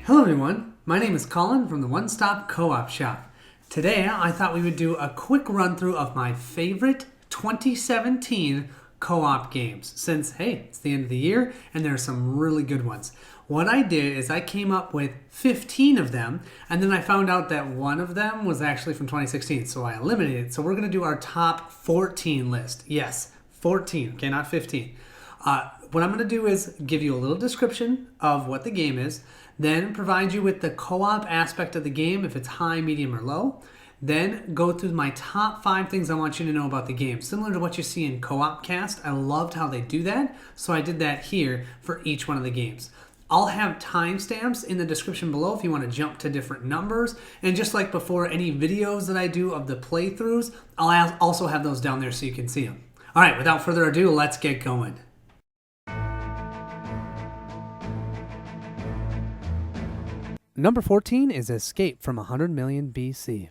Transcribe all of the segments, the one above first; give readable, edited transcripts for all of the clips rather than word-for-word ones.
Hello everyone, my name is Colin from the One Stop Co-op Shop. Today I thought we would do a quick run through of my favorite 2017 co-op games since, hey, it's the end of the year and there are some really good ones. What I did is I came up with 15 of them and then I found out that one of them was actually from 2016, so I eliminated it. So we're going to do our top 14 list. Yes, 14, okay, not 15. What I'm going to do is give you a little description of what the game is, then provide you with the co-op aspect of the game, if it's high, medium, or low. Then go through my top 5 things I want you to know about the game. Similar to what you see in Co-op Cast, I loved how they do that, so I did that here for each one of the games. I'll have timestamps in the description below if you want to jump to different numbers. And just like before, any videos that I do of the playthroughs, I'll also have those down there so you can see them. All right, without further ado, let's get going. Number 14 is Escape from 100 Million BC.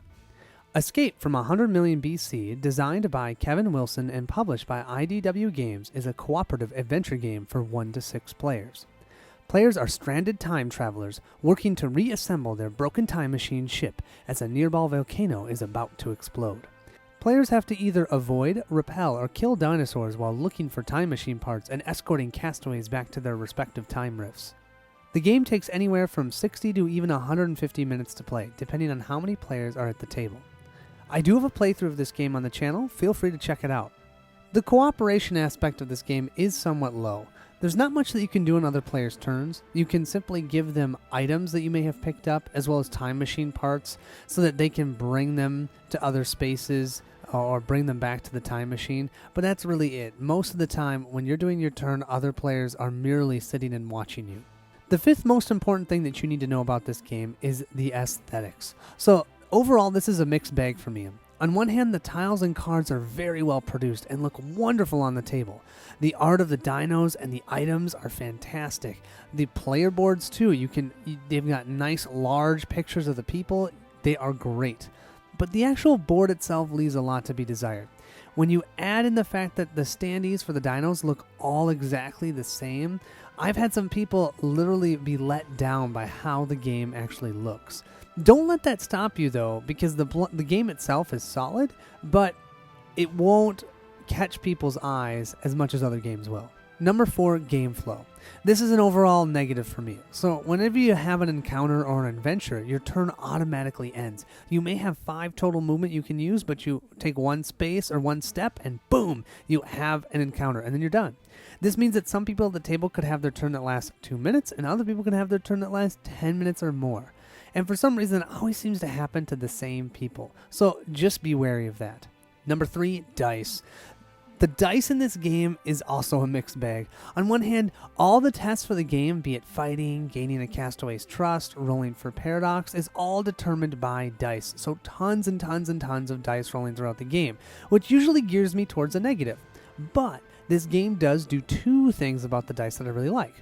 Escape from 100 Million BC, designed by Kevin Wilson and published by IDW Games, is a cooperative adventure game for 1 to 6 players. Players are stranded time travelers working to reassemble their broken time machine ship as a nearby volcano is about to explode. Players have to either avoid, repel, or kill dinosaurs while looking for time machine parts and escorting castaways back to their respective time rifts. The game takes anywhere from 60 to even 150 minutes to play, depending on how many players are at the table. I do have a playthrough of this game on the channel, feel free to check it out. The cooperation aspect of this game is somewhat low. There's not much that you can do on other players' turns. You can simply give them items that you may have picked up, as well as time machine parts, so that they can bring them to other spaces or bring them back to the time machine, but that's really it. Most of the time, when you're doing your turn, other players are merely sitting and watching you. The 5th most important thing that you need to know about this game is the aesthetics. So overall, this is a mixed bag for me. On one hand, the tiles and cards are very well produced and look wonderful on the table. The art of the dinos and the items are fantastic. The player boards too, they've got nice large pictures of the people. They are great. But the actual board itself leaves a lot to be desired. When you add in the fact that the standees for the dinos look all exactly the same, I've had some people literally be let down by how the game actually looks. Don't let that stop you though, because the game itself is solid, but it won't catch people's eyes as much as other games will. Number 4, game flow. This is an overall negative for me. So whenever you have an encounter or an adventure, your turn automatically ends. You may have 5 total movement you can use, but you take 1 space or 1 step and boom, you have an encounter and then you're done. This means that some people at the table could have their turn that lasts 2 minutes and other people can have their turn that lasts 10 minutes or more. And for some reason, it always seems to happen to the same people. So just be wary of that. Number 3, dice. The dice in this game is also a mixed bag. On one hand, all the tests for the game, be it fighting, gaining a castaway's trust, rolling for paradox, is all determined by dice. So tons and tons and tons of dice rolling throughout the game, which usually gears me towards a negative. But this game does do 2 things about the dice that I really like.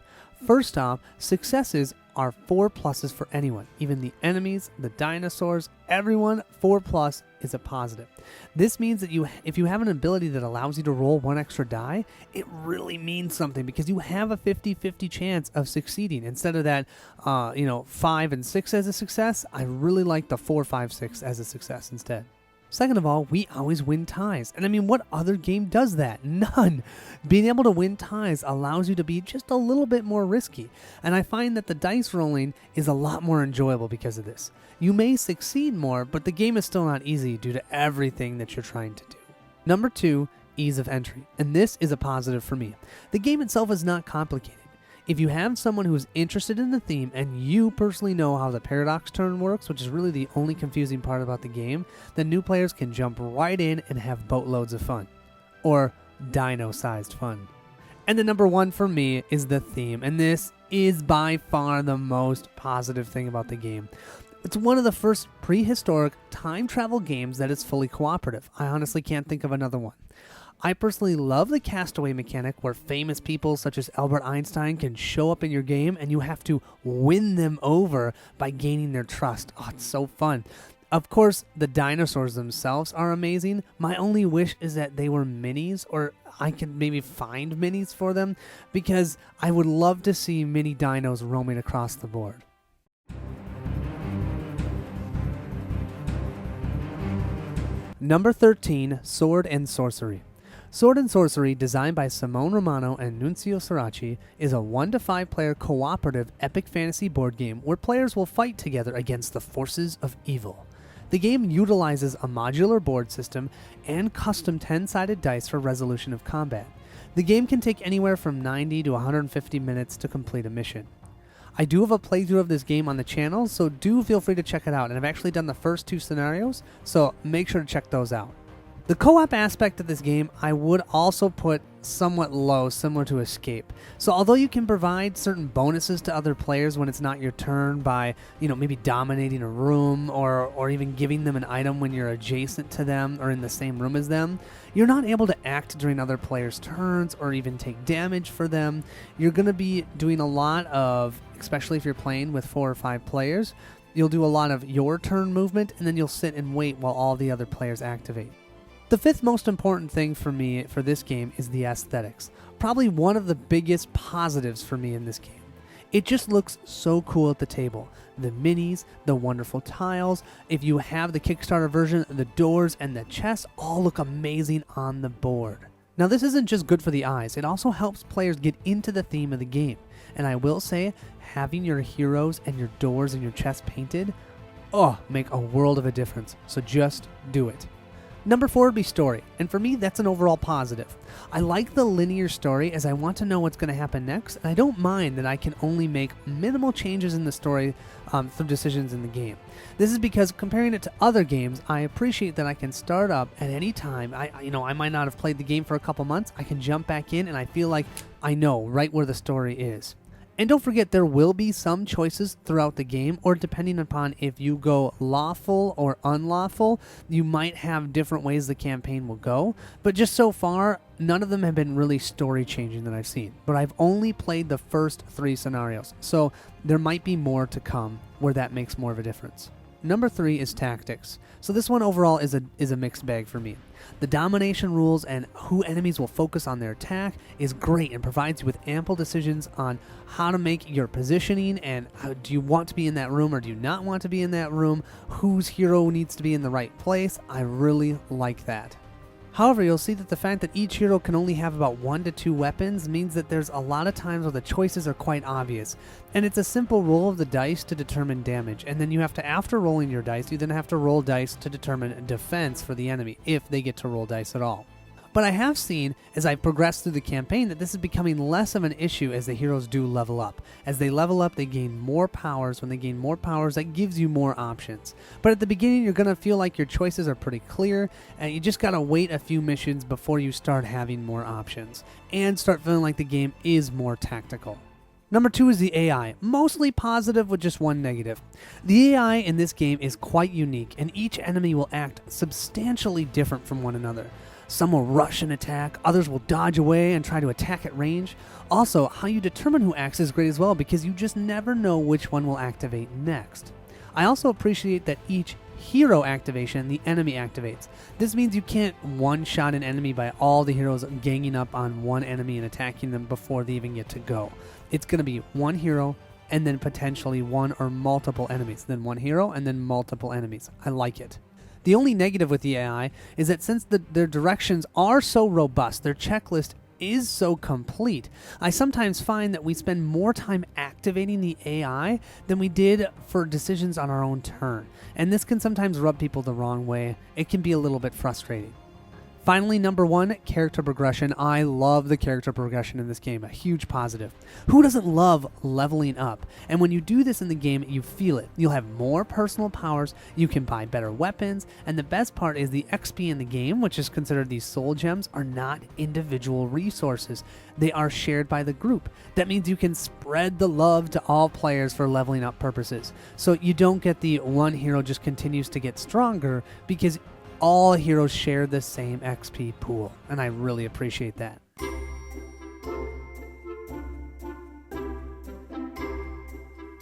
First off, successes are 4 pluses for anyone, even the enemies, the dinosaurs, everyone. 4 plus is a positive. This means that if you have an ability that allows you to roll 1 extra die, it really means something because you have a 50-50 chance of succeeding. Instead of that, 5 and 6 as a success, I really like the 4, 5, 6 as a success instead. Second of all, we always win ties. And I mean, what other game does that? None. Being able to win ties allows you to be just a little bit more risky. And I find that the dice rolling is a lot more enjoyable because of this. You may succeed more, but the game is still not easy due to everything that you're trying to do. Number 2, ease of entry. And this is a positive for me. The game itself is not complicated. If you have someone who is interested in the theme and you personally know how the paradox turn works, which is really the only confusing part about the game, then new players can jump right in and have boatloads of fun. Or dino-sized fun. And the number 1 for me is the theme, and this is by far the most positive thing about the game. It's one of the first prehistoric time travel games that is fully cooperative. I honestly can't think of another one. I personally love the castaway mechanic where famous people such as Albert Einstein can show up in your game and you have to win them over by gaining their trust. Oh, it's so fun. Of course, the dinosaurs themselves are amazing. My only wish is that they were minis, or I could maybe find minis for them, because I would love to see mini dinos roaming across the board. Number 13, Sword and Sorcery. Sword and Sorcery, designed by Simone Romano and Nunzio Sirachi, is a 1 to 5 player cooperative epic fantasy board game where players will fight together against the forces of evil. The game utilizes a modular board system and custom 10-sided dice for resolution of combat. The game can take anywhere from 90 to 150 minutes to complete a mission. I do have a playthrough of this game on the channel, so do feel free to check it out, and I've actually done the first 2 scenarios, so make sure to check those out. The co-op aspect of this game I would also put somewhat low, similar to Escape. So although you can provide certain bonuses to other players when it's not your turn by, maybe dominating a room or even giving them an item when you're adjacent to them or in the same room as them, you're not able to act during other players' turns or even take damage for them. You're going to be doing a lot of, especially if you're playing with 4 or 5 players, you'll do a lot of your turn movement and then you'll sit and wait while all the other players activate. The 5th most important thing for me for this game is the aesthetics. Probably one of the biggest positives for me in this game. It just looks so cool at the table. The minis, the wonderful tiles, if you have the Kickstarter version, the doors and the chests all look amazing on the board. Now this isn't just good for the eyes, it also helps players get into the theme of the game. And I will say, having your heroes and your doors and your chests painted, make a world of a difference. So just do it. Number 4 would be story, and for me that's an overall positive. I like the linear story as I want to know what's going to happen next, and I don't mind that I can only make minimal changes in the story through decisions in the game. This is because comparing it to other games, I appreciate that I can start up at any time. I might not have played the game for a couple months, I can jump back in and I feel like I know right where the story is. And don't forget, there will be some choices throughout the game, or depending upon if you go lawful or unlawful, you might have different ways the campaign will go. But just so far, none of them have been really story changing that I've seen. But I've only played the first 3 scenarios, so there might be more to come where that makes more of a difference. Number 3 is tactics. So this one overall is a mixed bag for me. The domination rules and who enemies will focus on their attack is great and provides you with ample decisions on how to make your positioning and do you want to be in that room or do you not want to be in that room, whose hero needs to be in the right place. I really like that. However, you'll see that the fact that each hero can only have about 1 to 2 weapons means that there's a lot of times where the choices are quite obvious. And it's a simple roll of the dice to determine damage. And then you have to, after rolling your dice, you then have to roll dice to determine defense for the enemy, if they get to roll dice at all. But I have seen, as I've progressed through the campaign, that this is becoming less of an issue as the heroes do level up. As they level up, they gain more powers. When they gain more powers, that gives you more options. But at the beginning, you're going to feel like your choices are pretty clear, and you just got to wait a few missions before you start having more options, and start feeling like the game is more tactical. Number 2 is the AI, mostly positive with just 1 negative. The AI in this game is quite unique, and each enemy will act substantially different from one another. Some will rush and attack, others will dodge away and try to attack at range. Also, how you determine who acts is great as well because you just never know which one will activate next. I also appreciate that each hero activation the enemy activates. This means you can't one-shot an enemy by all the heroes ganging up on one enemy and attacking them before they even get to go. It's going to be one hero and then potentially one or multiple enemies, then one hero and then multiple enemies. I like it. The only negative with the AI is that since their directions are so robust, their checklist is so complete, I sometimes find that we spend more time activating the AI than we did for decisions on our own turn. And this can sometimes rub people the wrong way. It can be a little bit frustrating. Finally, number 1, character progression. I love the character progression in this game, a huge positive. Who doesn't love leveling up? And when you do this in the game, you feel it. You'll have more personal powers, you can buy better weapons, and the best part is the XP in the game, which is considered these soul gems, are not individual resources. They are shared by the group. That means you can spread the love to all players for leveling up purposes. So you don't get the one hero just continues to get stronger because all heroes share the same XP pool, and I really appreciate that.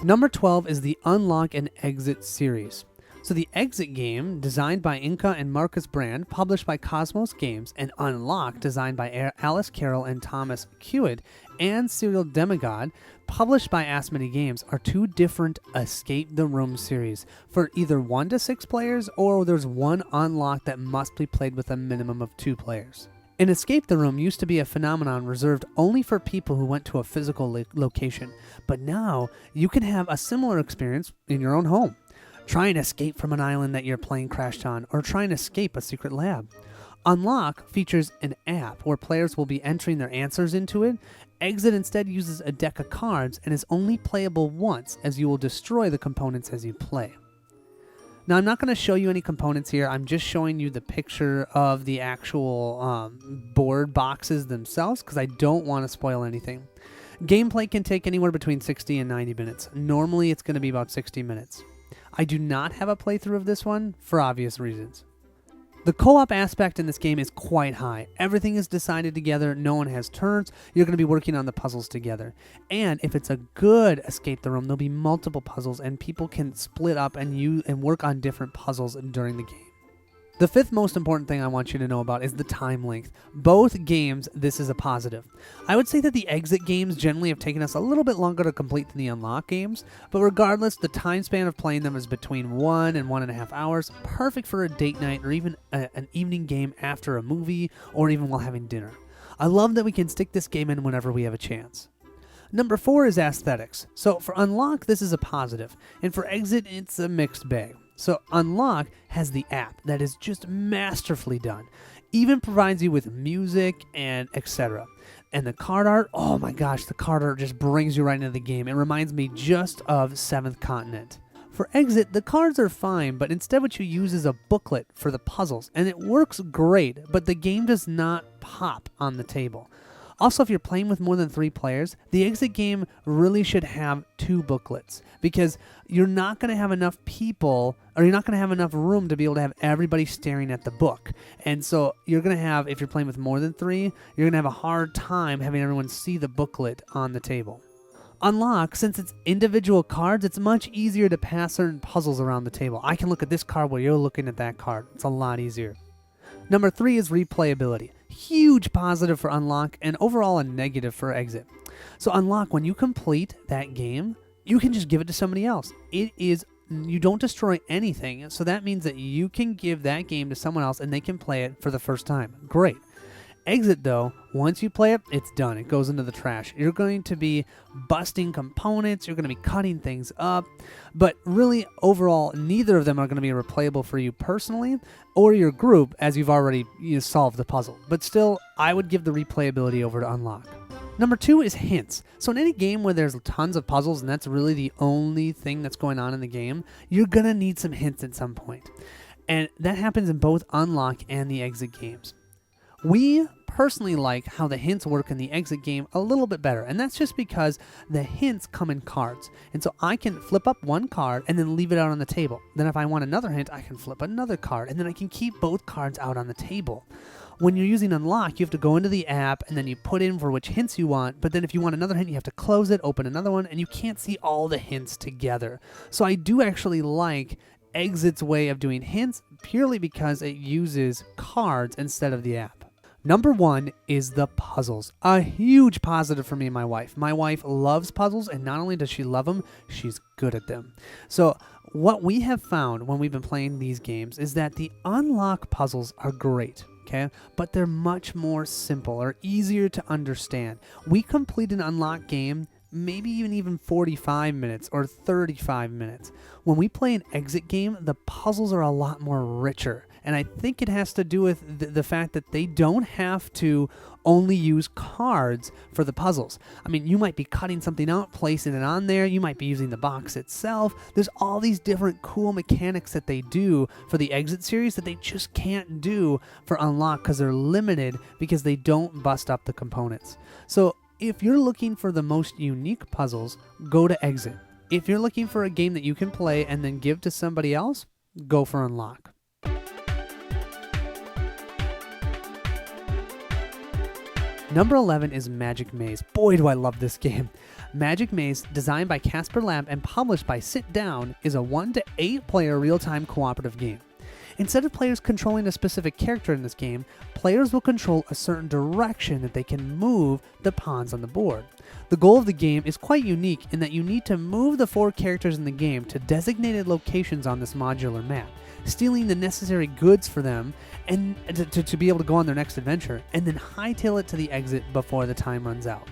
Number 12 is the Unlock and Exit series. So the Exit game, designed by Inca and Marcus Brand, published by Cosmos Games, and Unlock, designed by Alice Carroll and Thomas Hewitt, and Serial Demigod, published by Asmodee Games, are two different Escape the Room series for either 1 to 6 players, or there's one Unlock that must be played with a minimum of 2 players. An Escape the Room used to be a phenomenon reserved only for people who went to a physical location, but now you can have a similar experience in your own home. Try and escape from an island that your plane crashed on, or try and escape a secret lab. Unlock features an app where players will be entering their answers into it. Exit instead uses a deck of cards and is only playable once, as you will destroy the components as you play. Now, I'm not going to show you any components here. I'm just showing you the picture of the actual board boxes themselves because I don't want to spoil anything. Gameplay can take anywhere between 60 and 90 minutes. Normally, it's going to be about 60 minutes. I do not have a playthrough of this one for obvious reasons. The co-op aspect in this game is quite high. Everything is decided together, no one has turns, you're going to be working on the puzzles together. And if it's a good Escape the Room, there'll be multiple puzzles and people can split up and work on different puzzles during the game. The fifth most important thing I want you to know about is the time length. Both games, this is a positive. I would say that the Exit games generally have taken us a little bit longer to complete than the Unlock games, but regardless, the time span of playing them is between 1 and 1.5 hours, perfect for a date night or even an evening game after a movie or even while having dinner. I love that we can stick this game in whenever we have a chance. Number 4 is aesthetics. So for Unlock, this is a positive, and for Exit, it's a mixed bag. So Unlock has the app that is just masterfully done. Even provides you with music and etc. And the card art, oh my gosh, the card art just brings you right into the game. It reminds me just of Seventh Continent. For Exit, the cards are fine, but instead what you use is a booklet for the puzzles. And it works great, but the game does not pop on the table. Also, if you're playing with more than 3 players, the Exit game really should have 2 booklets because you're not going to have enough people, or you're not going to have enough room to be able to have everybody staring at the book. And so you're going to have, if you're playing with more than 3, you're going to have a hard time having everyone see the booklet on the table. Unlock, since it's individual cards, it's much easier to pass certain puzzles around the table. I can look at this card while you're looking at that card. It's a lot easier. Number 3 is replayability. Huge positive for Unlock and overall a negative for Exit. So Unlock, when you complete that game, you can just give it to somebody else. You don't destroy anything, so that means that you can give that game to someone else and they can play it for the first time. Great. Exit, though, once you play it, it's done. It goes into the trash. You're going to be busting components. You're going to be cutting things up. But really, overall, neither of them are going to be replayable for you personally or your group as you've already solved the puzzle. But still, I would give the replayability over to Unlock. Number 2 is hints. So in any game where there's tons of puzzles and that's really the only thing that's going on in the game, you're going to need some hints at some point. And that happens in both Unlock and the Exit games. We personally like how the hints work in the Exit game a little bit better, and that's just because the hints come in cards. And so I can flip up one card and then leave it out on the table. Then if I want another hint, I can flip another card, and then I can keep both cards out on the table. When you're using Unlock, you have to go into the app, and then you put in for which hints you want, but then if you want another hint, you have to close it, open another one, and you can't see all the hints together. So I do actually like Exit's way of doing hints purely because it uses cards instead of the app. Number 1 is the puzzles. A huge positive for me and my wife. My wife loves puzzles, and not only does she love them, she's good at them. So what we have found when we've been playing these games is that the Unlock puzzles are great, okay? But they're much more simple or easier to understand. We complete an Unlock game maybe even 45 minutes or 35 minutes. When we play an Exit game, the puzzles are a lot more richer. And I think it has to do with the fact that they don't have to only use cards for the puzzles. I mean, you might be cutting something out, placing it on there. You might be using the box itself. There's all these different cool mechanics that they do for the Exit series that they just can't do for Unlock because they're limited because they don't bust up the components. So if you're looking for the most unique puzzles, go to Exit. If you're looking for a game that you can play and then give to somebody else, go for Unlock. Number 11 is Magic Maze. Boy, do I love this game. Magic Maze, designed by Casper Lab and published by Sit Down, is a 1 to 8 player real-time cooperative game. Instead of players controlling a specific character in this game, players will control a certain direction that they can move the pawns on the board. The goal of the game is quite unique in that you need to move the 4 characters in the game to designated locations on this modular map, stealing the necessary goods for them and to be able to go on their next adventure, and then hightail it to the exit before the time runs out.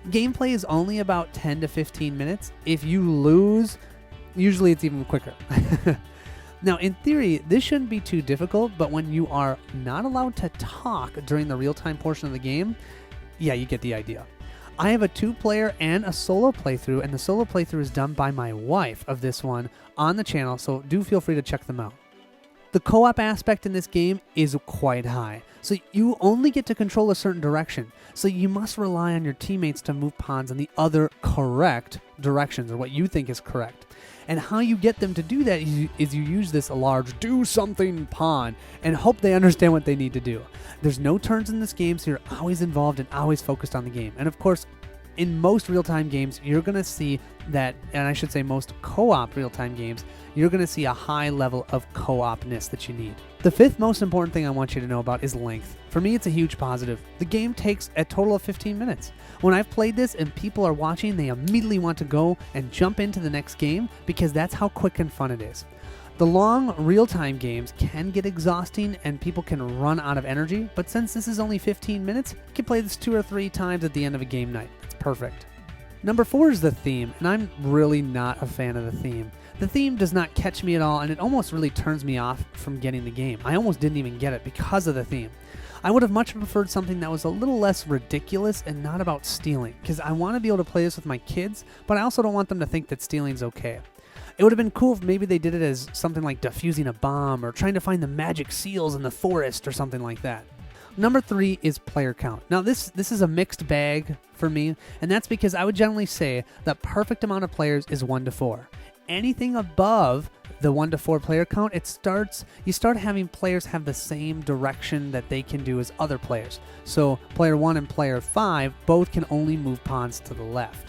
Gameplay is only about 10 to 15 minutes. If you lose, usually it's even quicker. Now, in theory, this shouldn't be too difficult, but when you are not allowed to talk during the real-time portion of the game, yeah, you get the idea. I have a 2-player and a solo playthrough, and the solo playthrough is done by my wife of this one on the channel, so do feel free to check them out. The co-op aspect in this game is quite high, so you only get to control a certain direction, so you must rely on your teammates to move pawns in the other correct directions, or what you think is correct. And how you get them to do that is you use this large do something pawn and hope they understand what they need to do. There's no turns in this game, so you're always involved and always focused on the game. And of course, in most real-time games, you're going to see that, and I should say most co-op real-time games, you're going to see a high level of co-opness that you need. The 5th most important thing I want you to know about is length. For me, it's a huge positive. The game takes a total of 15 minutes. When I've played this and people are watching, they immediately want to go and jump into the next game because that's how quick and fun it is. The long real-time games can get exhausting and people can run out of energy, but since this is only 15 minutes, you can play this 2 or 3 times at the end of a game night. It's perfect. Number 4 is the theme, and I'm really not a fan of the theme. The theme does not catch me at all, and it almost really turns me off from getting the game. I almost didn't even get it because of the theme. I would have much preferred something that was a little less ridiculous and not about stealing, because I want to be able to play this with my kids, but I also don't want them to think that stealing's okay. It would have been cool if maybe they did it as something like defusing a bomb or trying to find the magic seals in the forest or something like that. Number 3 is player count. Now this is a mixed bag for me, and that's because I would generally say the perfect amount of players is 1 to 4. Anything above the 1 to 4 player count, you start having players have the same direction that they can do as other players. So player 1 and player 5 both can only move pawns to the left.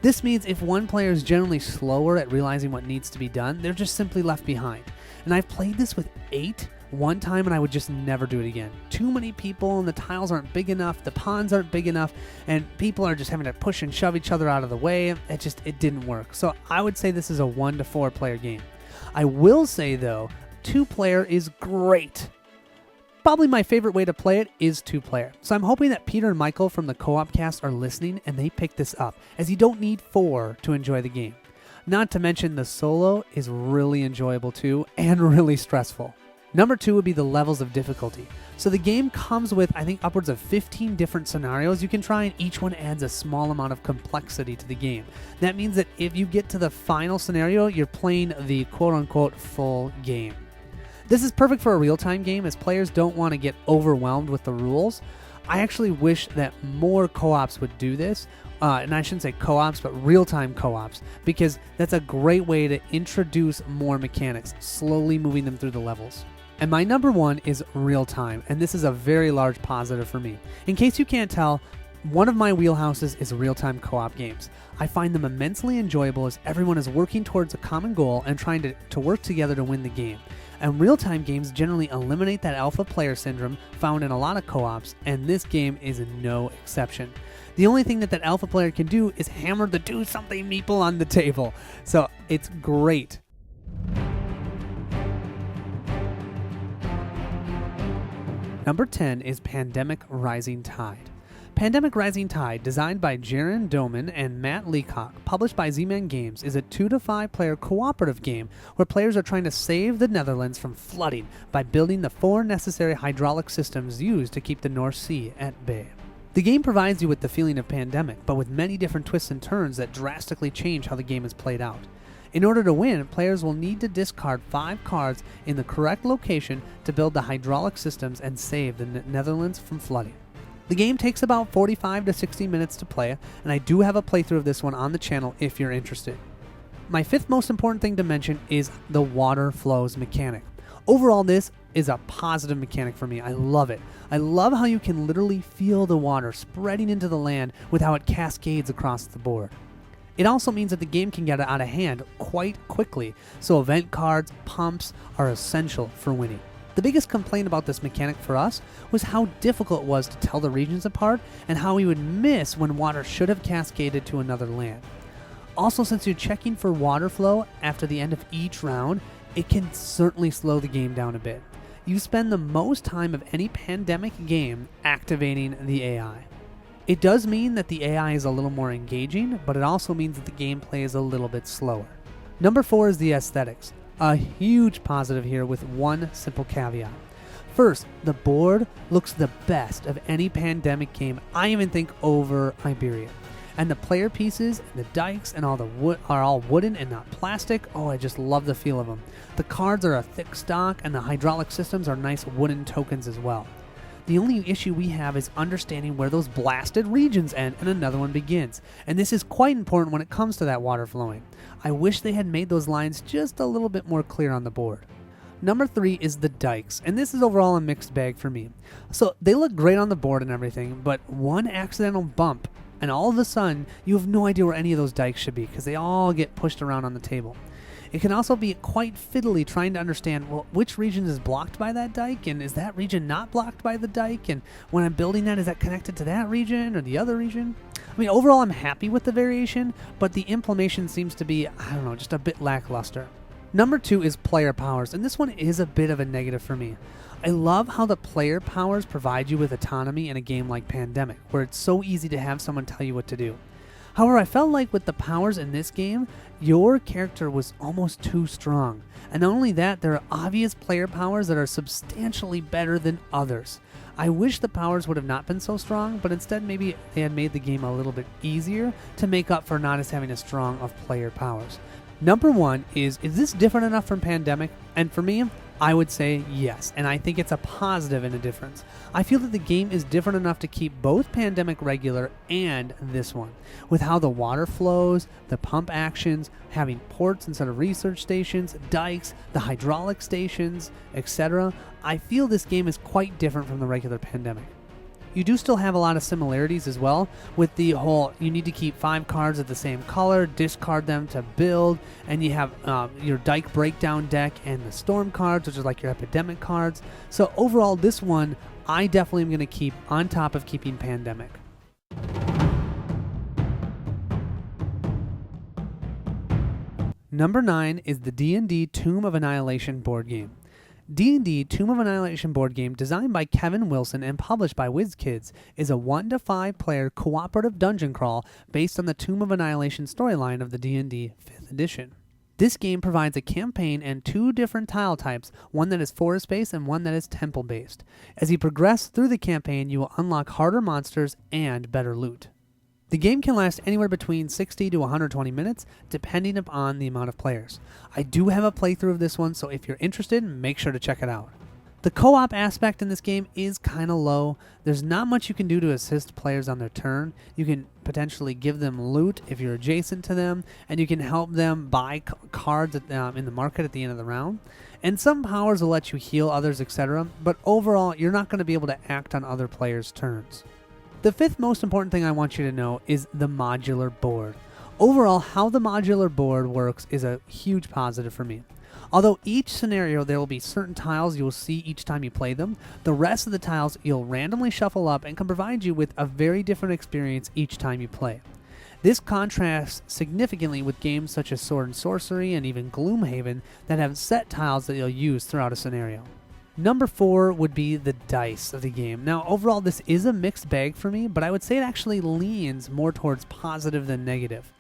This means if one player is generally slower at realizing what needs to be done, they're just simply left behind. And I've played this with 8 one time and I would just never do it again. Too many people and the tiles aren't big enough, the pawns aren't big enough, and people are just having to push and shove each other out of the way. It didn't work. So I would say this is a 1 to 4 player game. I will say though, 2-player is great. Probably my favorite way to play it is 2-player. So I'm hoping that Peter and Michael from the Co-op Cast are listening and they pick this up, as you don't need 4 to enjoy the game. Not to mention the solo is really enjoyable too, and really stressful. Number 2 would be the levels of difficulty. So the game comes with, I think, upwards of 15 different scenarios you can try, and each one adds a small amount of complexity to the game. That means that if you get to the final scenario, you're playing the quote-unquote full game. This is perfect for a real-time game, as players don't want to get overwhelmed with the rules. I actually wish that more co-ops would do this, and I shouldn't say co-ops, but real-time co-ops, because that's a great way to introduce more mechanics, slowly moving them through the levels. And my number 1 is real-time, and this is a very large positive for me. In case you can't tell, one of my wheelhouses is real-time co-op games. I find them immensely enjoyable as everyone is working towards a common goal and trying to work together to win the game. And real-time games generally eliminate that alpha player syndrome found in a lot of co-ops, and this game is no exception. The only thing that alpha player can do is hammer the do-something meeple on the table. So it's great. Number 10 is Pandemic Rising Tide. Pandemic Rising Tide, designed by Jaron Doman and Matt Leacock, published by Z-Man Games, is a 2 to 5 player cooperative game where players are trying to save the Netherlands from flooding by building the 4 necessary hydraulic systems used to keep the North Sea at bay. The game provides you with the feeling of Pandemic, but with many different twists and turns that drastically change how the game is played out. In order to win, players will need to discard 5 cards in the correct location to build the hydraulic systems and save the Netherlands from flooding. The game takes about 45 to 60 minutes to play, and I do have a playthrough of this one on the channel if you're interested. My 5th most important thing to mention is the water flows mechanic. Overall, this is a positive mechanic for me. I love it. I love how you can literally feel the water spreading into the land with how it cascades across the board. It also means that the game can get out of hand quite quickly, so event cards, pumps are essential for winning. The biggest complaint about this mechanic for us was how difficult it was to tell the regions apart and how we would miss when water should have cascaded to another land. Also, since you're checking for water flow after the end of each round, it can certainly slow the game down a bit. You spend the most time of any pandemic game activating the AI. It does mean that the AI is a little more engaging, but it also means that the gameplay is a little bit slower. Number 4 is the aesthetics. A huge positive here with one simple caveat. First, the board looks the best of any pandemic game, I even think over Iberia. And the player pieces and the dikes and all the wood are all wooden and not plastic. Oh, I just love the feel of them. The cards are a thick stock and the hydraulic systems are nice wooden tokens as well. The only issue we have is understanding where those blasted regions end and another one begins. And this is quite important when it comes to that water flowing. I wish they had made those lines just a little bit more clear on the board. Number 3 is the dikes, and this is overall a mixed bag for me. So they look great on the board and everything, but one accidental bump and all of a sudden you have no idea where any of those dikes should be because they all get pushed around on the table. It can also be quite fiddly trying to understand, well, which region is blocked by that dike, and is that region not blocked by the dike, and when I'm building that, is that connected to that region or the other region? I mean, overall, I'm happy with the variation, but the implementation seems to be, just a bit lackluster. Number 2 is player powers, and this one is a bit of a negative for me. I love how the player powers provide you with autonomy in a game like Pandemic, where it's so easy to have someone tell you what to do. However, I felt like with the powers in this game, your character was almost too strong. And not only that, there are obvious player powers that are substantially better than others. I wish the powers would have not been so strong, but instead maybe they had made the game a little bit easier to make up for not as having as strong of player powers. Number 1 is this different enough from Pandemic? And for me, I would say yes, and I think it's a positive in a difference. I feel that the game is different enough to keep both Pandemic regular and this one. With how the water flows, the pump actions, having ports instead of research stations, dikes, the hydraulic stations, etc., I feel this game is quite different from the regular Pandemic. You do still have a lot of similarities as well with the whole, you need to keep 5 cards of the same color, discard them to build, and you have your dike breakdown deck and the storm cards, which is like your epidemic cards. So overall, this one, I definitely am going to keep on top of keeping Pandemic. Number 9 is the D&D Tomb of Annihilation board game. D&D Tomb of Annihilation board game, designed by Kevin Wilson and published by WizKids, is a 1 to 5 player cooperative dungeon crawl based on the Tomb of Annihilation storyline of the D&D 5th edition. This game provides a campaign and 2 different tile types, one that is forest-based and one that is temple-based. As you progress through the campaign, you will unlock harder monsters and better loot. The game can last anywhere between 60 to 120 minutes, depending upon the amount of players. I do have a playthrough of this one, so if you're interested, make sure to check it out. The co-op aspect in this game is kind of low. There's not much you can do to assist players on their turn. You can potentially give them loot if you're adjacent to them, and you can help them buy cards in the market at the end of the round. And some powers will let you heal others, etc., but overall, you're not going to be able to act on other players' turns. The 5th most important thing I want you to know is the modular board. Overall, how the modular board works is a huge positive for me. Although each scenario there will be certain tiles you will see each time you play them, the rest of the tiles you'll randomly shuffle up and can provide you with a very different experience each time you play. This contrasts significantly with games such as Sword and Sorcery and even Gloomhaven that have set tiles that you'll use throughout a scenario. Number 4 would be the dice of the game. Now, overall, this is a mixed bag for me, but I would say it actually leans more towards positive than negative.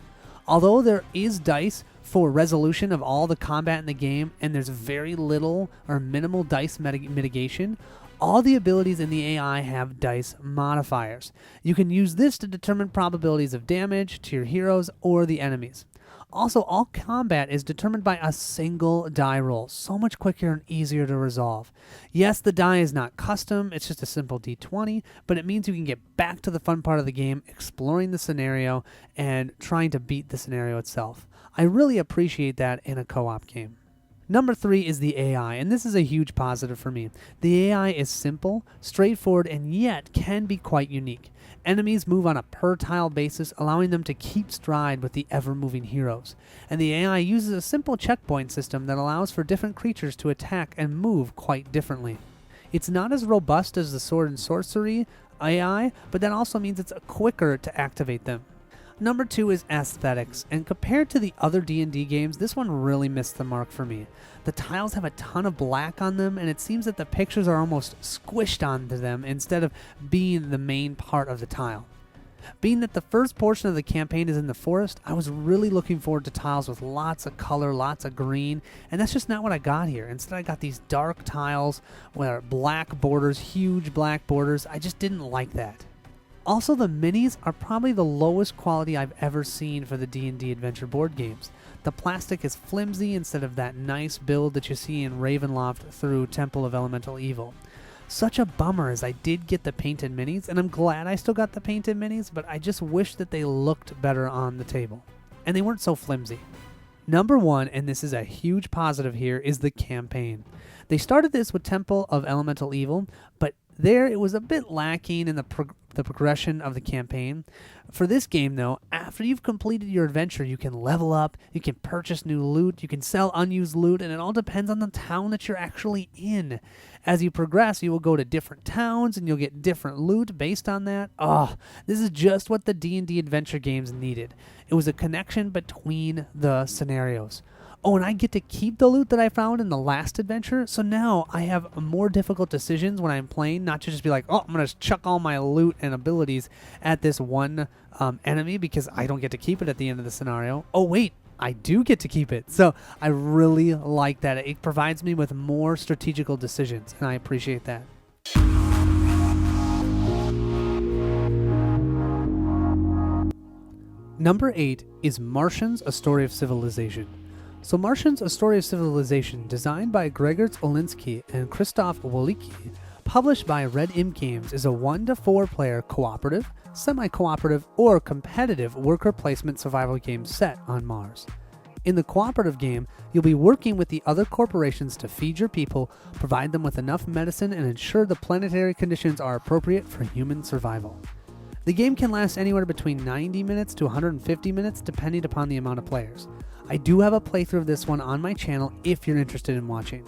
Although there is dice for resolution of all the combat in the game, and there's very little or minimal dice mitigation, all the abilities in the AI have dice modifiers. You can use this to determine probabilities of damage to your heroes or the enemies. Also, all combat is determined by a single die roll, so much quicker and easier to resolve. Yes, the die is not custom, it's just a simple d20, but it means you can get back to the fun part of the game, exploring the scenario, and trying to beat the scenario itself. I really appreciate that in a co-op game. Number 3 is the AI, and this is a huge positive for me. The AI is simple, straightforward, and yet can be quite unique. Enemies move on a per-tile basis, allowing them to keep stride with the ever-moving heroes. And the AI uses a simple checkpoint system that allows for different creatures to attack and move quite differently. It's not as robust as the sword and sorcery AI, but that also means it's quicker to activate them. Number 2 is aesthetics, and compared to the other D&D games, this one really missed the mark for me. The tiles have a ton of black on them, and it seems that the pictures are almost squished onto them instead of being the main part of the tile. Being that the first portion of the campaign is in the forest, I was really looking forward to tiles with lots of color, lots of green, and that's just not what I got here. Instead, I got these dark tiles with black borders, huge black borders. I just didn't like that. Also, the minis are probably the lowest quality I've ever seen for the D&D adventure board games. The plastic is flimsy instead of that nice build that you see in Ravenloft through Temple of Elemental Evil. Such a bummer, as I did get the painted minis, and I'm glad I still got the painted minis, but I just wish that they looked better on the table. And they weren't so flimsy. Number 1, and this is a huge positive here, is the campaign. They started this with Temple of Elemental Evil, but there it was a bit lacking in the progression of the campaign. For this game, though, after you've completed your adventure, you can level up, you can purchase new loot, you can sell unused loot, and it all depends on the town that you're actually in. As you progress, you will go to different towns, and you'll get different loot based on that. This is just what the D&D adventure games needed. It was a connection between the scenarios. Oh, and I get to keep the loot that I found in the last adventure, so now I have more difficult decisions when I'm playing, not to just be like, I'm going to chuck all my loot and abilities at this one enemy because I don't get to keep it at the end of the scenario. Oh, wait, I do get to keep it. So I really like that. It provides me with more strategical decisions, and I appreciate that. Number 8 is Martians, A Story of Civilization. So Martians, A Story of Civilization, designed by Gregor Olinsky and Krzysztof Wolicki, published by Red Imp Games, is a 1 to 4 player cooperative, semi-cooperative, or competitive worker placement survival game set on Mars. In the cooperative game, you'll be working with the other corporations to feed your people, provide them with enough medicine, and ensure the planetary conditions are appropriate for human survival. The game can last anywhere between 90 minutes to 150 minutes, depending upon the amount of players. I do have a playthrough of this one on my channel if you're interested in watching.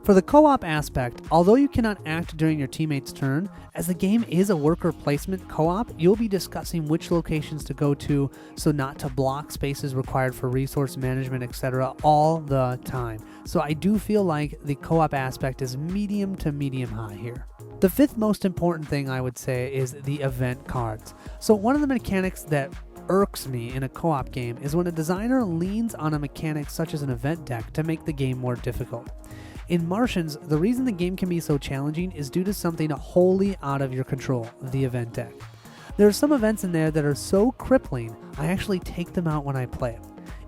For the co-op aspect, although you cannot act during your teammate's turn, as the game is a worker placement co-op, you'll be discussing which locations to go to so not to block spaces required for resource management, etc. all the time. So I do feel like the co-op aspect is medium to medium high here. The 5th most important thing I would say is the event cards. So one of the mechanics that irks me in a co-op game is when a designer leans on a mechanic such as an event deck to make the game more difficult. In Martians, the reason the game can be so challenging is due to something wholly out of your control, the event deck. There are some events in there that are so crippling, I actually take them out when I play.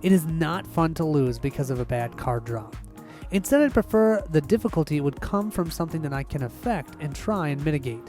It is not fun to lose because of a bad card draw. Instead, I'd prefer the difficulty would come from something that I can affect and try and mitigate.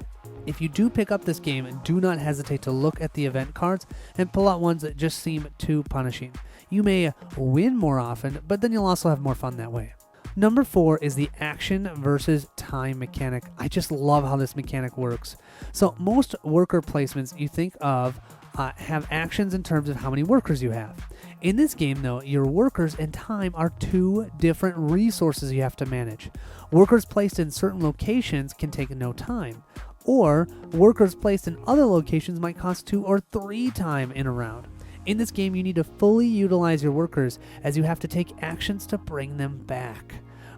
If you do pick up this game, do not hesitate to look at the event cards and pull out ones that just seem too punishing. You may win more often, but then you'll also have more fun that way. Number 4 is the action versus time mechanic. I just love how this mechanic works. So most worker placements you think of have actions in terms of how many workers you have. In this game, though, your workers and time are 2 different resources you have to manage. Workers placed in certain locations can take no time, or workers placed in other locations might cost 2 or 3 time in a round. In this game, you need to fully utilize your workers as you have to take actions to bring them back.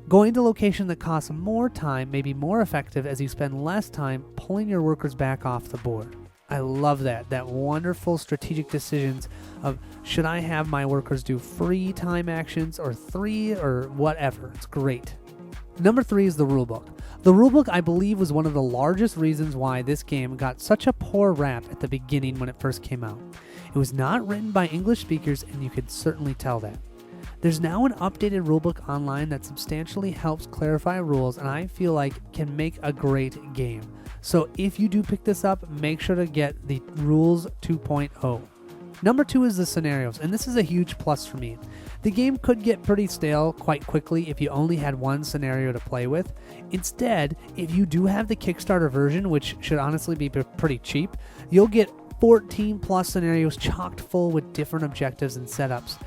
Going to a location that costs more time may be more effective as you spend less time pulling your workers back off the board. I love that wonderful strategic decisions of should I have my workers do free time actions or 3 or whatever. It's great. Number 3 is the rulebook. The rulebook, I believe, was one of the largest reasons why this game got such a poor rap at the beginning when it first came out. It was not written by English speakers, and you could certainly tell that. There's now an updated rulebook online that substantially helps clarify rules, and I feel like can make a great game. So if you do pick this up, make sure to get the Rules 2.0. Number 2 is the scenarios, and this is a huge plus for me. The game could get pretty stale quite quickly if you only had one scenario to play with. Instead, if you do have the Kickstarter version, which should honestly be pretty cheap, you'll get 14 plus scenarios chocked full with different objectives and setups.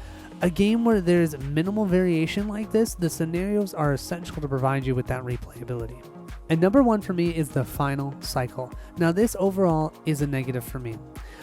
A game where there's minimal variation like this, the scenarios are essential to provide you with that replayability. And number 1 for me is the final cycle. Now this overall is a negative for me.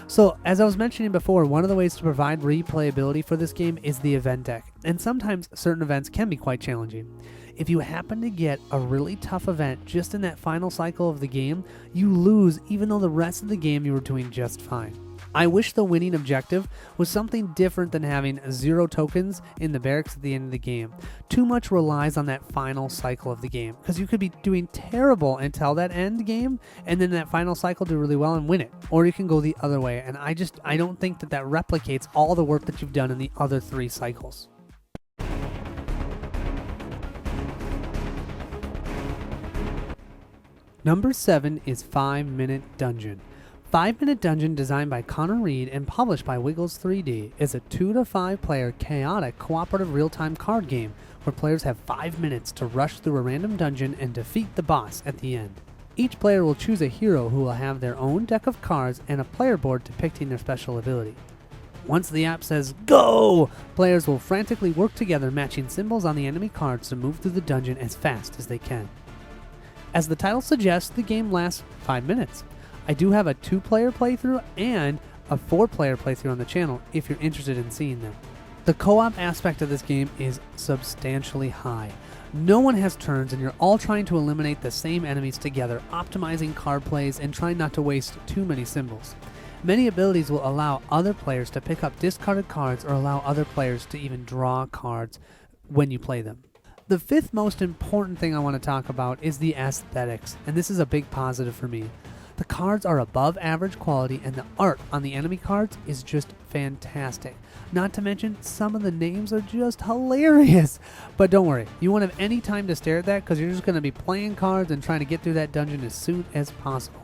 So as I was mentioning before, one of the ways to provide replayability for this game is the event deck, and sometimes certain events can be quite challenging. If you happen to get a really tough event just in that final cycle of the game, you lose even though the rest of the game you were doing just fine. I wish the winning objective was something different than having 0 tokens in the barracks at the end of the game. Too much relies on that final cycle of the game, because you could be doing terrible until that end game, and then that final cycle do really well and win it. Or you can go the other way, and I don't think that replicates all the work that you've done in the other 3 cycles. Number 7 is 5-Minute Dungeon. 5-Minute Dungeon, designed by Connor Reed and published by Wiggles 3D, is a 2 to 5 player chaotic cooperative real-time card game where players have 5 minutes to rush through a random dungeon and defeat the boss at the end. Each player will choose a hero who will have their own deck of cards and a player board depicting their special ability. Once the app says GO, players will frantically work together, matching symbols on the enemy cards to move through the dungeon as fast as they can. As the title suggests, the game lasts 5 minutes. I do have a 2-player playthrough and a 4-player playthrough on the channel if you're interested in seeing them. The co-op aspect of this game is substantially high. No one has turns and you're all trying to eliminate the same enemies together, optimizing card plays and trying not to waste too many symbols. Many abilities will allow other players to pick up discarded cards or allow other players to even draw cards when you play them. The 5th most important thing I want to talk about is the aesthetics, and this is a big positive for me. The cards are above average quality and the art on the enemy cards is just fantastic. Not to mention, some of the names are just hilarious. But don't worry, you won't have any time to stare at that because you're just going to be playing cards and trying to get through that dungeon as soon as possible.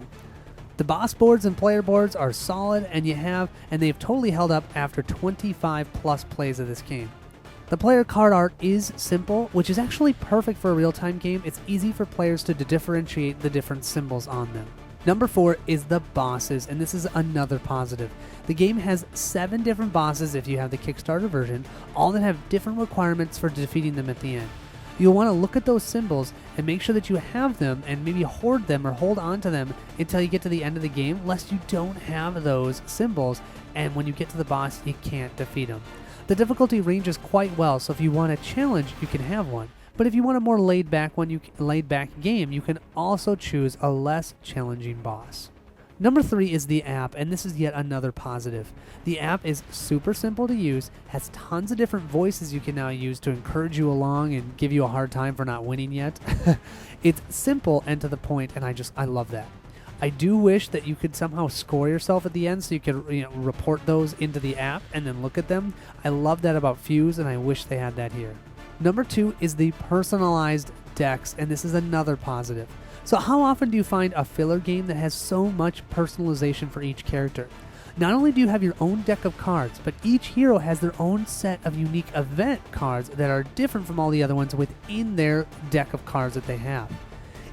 The boss boards and player boards are solid and they've totally held up after 25 plus plays of this game. The player card art is simple, which is actually perfect for a real-time game. It's easy for players to differentiate the different symbols on them. Number 4 is the bosses, and this is another positive. The game has 7 different bosses if you have the Kickstarter version, all that have different requirements for defeating them at the end. You'll want to look at those symbols and make sure that you have them and maybe hoard them or hold on to them until you get to the end of the game, lest you don't have those symbols and when you get to the boss you can't defeat them. The difficulty ranges quite well, so if you want a challenge you can have one. But if you want a more laid-back game, you can also choose a less challenging boss. Number 3 is the app, and this is yet another positive. The app is super simple to use, has tons of different voices you can now use to encourage you along and give you a hard time for not winning yet. It's simple and to the point, and I love that. I do wish that you could somehow score yourself at the end so you could report those into the app and then look at them. I love that about Fuse, and I wish they had that here. Number 2 is the personalized decks, and this is another positive. So how often do you find a filler game that has so much personalization for each character? Not only do you have your own deck of cards, but each hero has their own set of unique event cards that are different from all the other ones within their deck of cards that they have.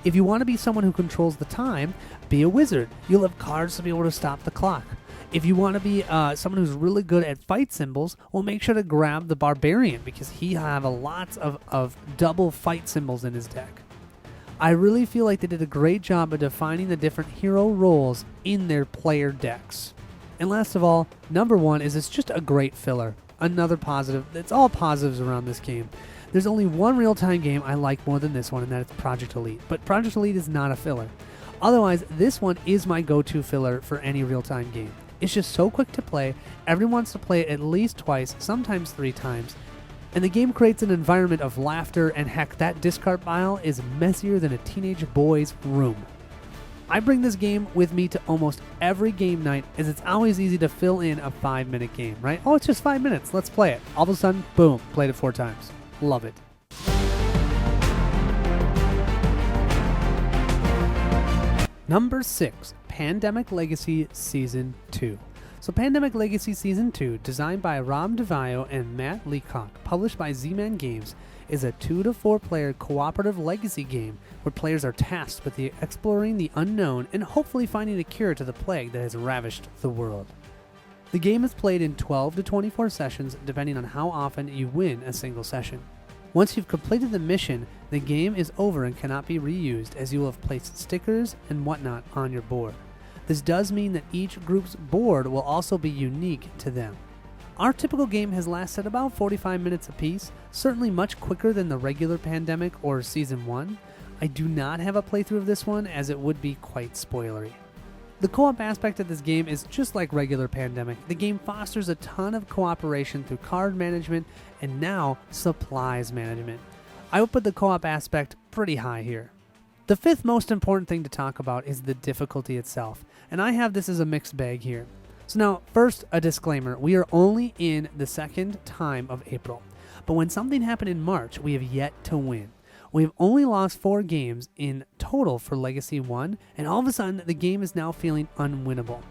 If you want to be someone who controls the time, be a wizard. You'll have cards to be able to stop the clock. If you want to be someone who's really good at fight symbols, well, make sure to grab the Barbarian because he has lots of double fight symbols in his deck. I really feel like they did a great job of defining the different hero roles in their player decks. And last of all, number 1 is it's just a great filler. Another positive. It's all positives around this game. There's only one real-time game I like more than this one, and that is Project Elite. But Project Elite is not a filler. Otherwise, this one is my go-to filler for any real-time game. It's just so quick to play, everyone wants to play it at least twice, sometimes 3 times, and the game creates an environment of laughter, and heck, that discard pile is messier than a teenage boy's room. I bring this game with me to almost every game night, as it's always easy to fill in a 5-minute game, right? Oh, it's just 5 minutes, let's play it. All of a sudden, boom, played it 4 times. Love it. Number 6, Pandemic Legacy Season 2. So Pandemic Legacy Season 2, designed by Rob DeVio and Matt Leacock, published by Z-Man Games, is a 2 to 4 player cooperative legacy game where players are tasked with exploring the unknown and hopefully finding a cure to the plague that has ravished the world. The game is played in 12 to 24 sessions depending on how often you win a single session. Once you've completed the mission, the game is over and cannot be reused as you will have placed stickers and whatnot on your board. This does mean that each group's board will also be unique to them. Our typical game has lasted about 45 minutes apiece, certainly much quicker than the regular Pandemic or Season 1. I do not have a playthrough of this one as it would be quite spoilery. The co-op aspect of this game is just like regular Pandemic. The game fosters a ton of cooperation through card management and now supplies management. I would put the co-op aspect pretty high here. The fifth most important thing to talk about is the difficulty itself, and I have this as a mixed bag here. So now, first, a disclaimer. We are only in the second time of April, but when something happened in March, we have yet to win. We have only lost 4 games in total for Legacy 1, and all of a sudden, the game is now feeling unwinnable.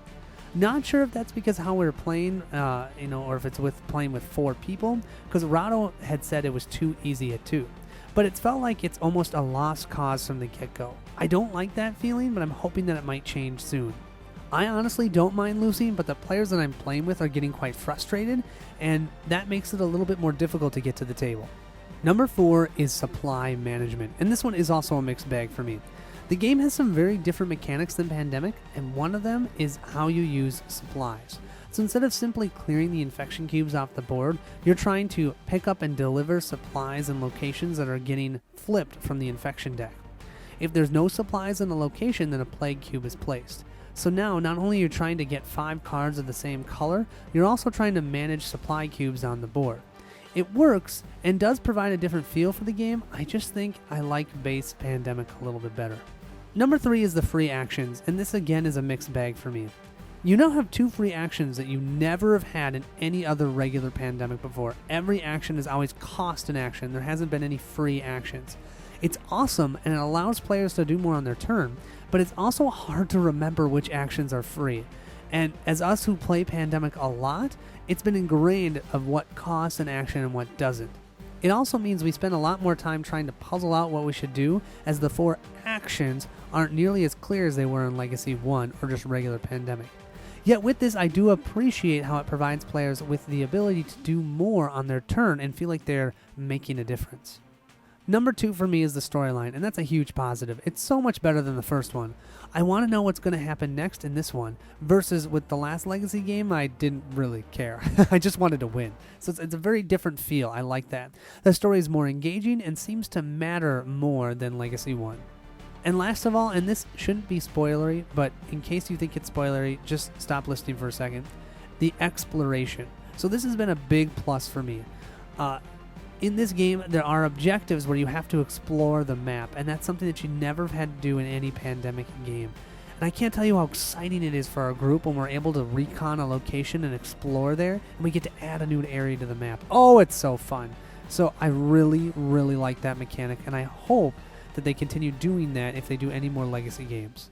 Not sure if that's because how we're playing, or if it's with playing with 4 people, because Rado had said it was too easy at 2. But it's felt like it's almost a lost cause from the get-go. I don't like that feeling, but I'm hoping that it might change soon. I honestly don't mind losing, but the players that I'm playing with are getting quite frustrated, and that makes it a little bit more difficult to get to the table. Number 4 is supply management, and this one is also a mixed bag for me. The game has some very different mechanics than Pandemic, and one of them is how you use supplies. So instead of simply clearing the infection cubes off the board, you're trying to pick up and deliver supplies in locations that are getting flipped from the infection deck. If there's no supplies in a location, then a plague cube is placed. So now, not only are you trying to get 5 cards of the same color, you're also trying to manage supply cubes on the board. It works and does provide a different feel for the game. I just think I like base Pandemic a little bit better. Number 3 is the free actions, and this again is a mixed bag for me. You now have 2 free actions that you never have had in any other regular Pandemic before. Every action has always cost an action. There hasn't been any free actions. It's awesome and it allows players to do more on their turn, but it's also hard to remember which actions are free. And as us who play Pandemic a lot, it's been ingrained of what costs an action and what doesn't. It also means we spend a lot more time trying to puzzle out what we should do, as the 4 actions aren't nearly as clear as they were in Legacy 1 or just regular Pandemic. Yet with this, I do appreciate how it provides players with the ability to do more on their turn and feel like they're making a difference. Number 2 for me is the storyline, and that's a huge positive. It's so much better than the first one. I want to know what's going to happen next in this one, versus with the last Legacy game, I didn't really care. I just wanted to win. So it's a very different feel. I like that. The story is more engaging and seems to matter more than Legacy 1. And last of all, and this shouldn't be spoilery, but in case you think it's spoilery, just stop listening for a second, the exploration. So this has been a big plus for me. In this game, there are objectives where you have to explore the map, and that's something that you never have had to do in any Pandemic game. And I can't tell you how exciting it is for our group when we're able to recon a location and explore there, and we get to add a new area to the map. Oh, it's so fun. So I really, really like that mechanic, and I hope that they continue doing that if they do any more Legacy games.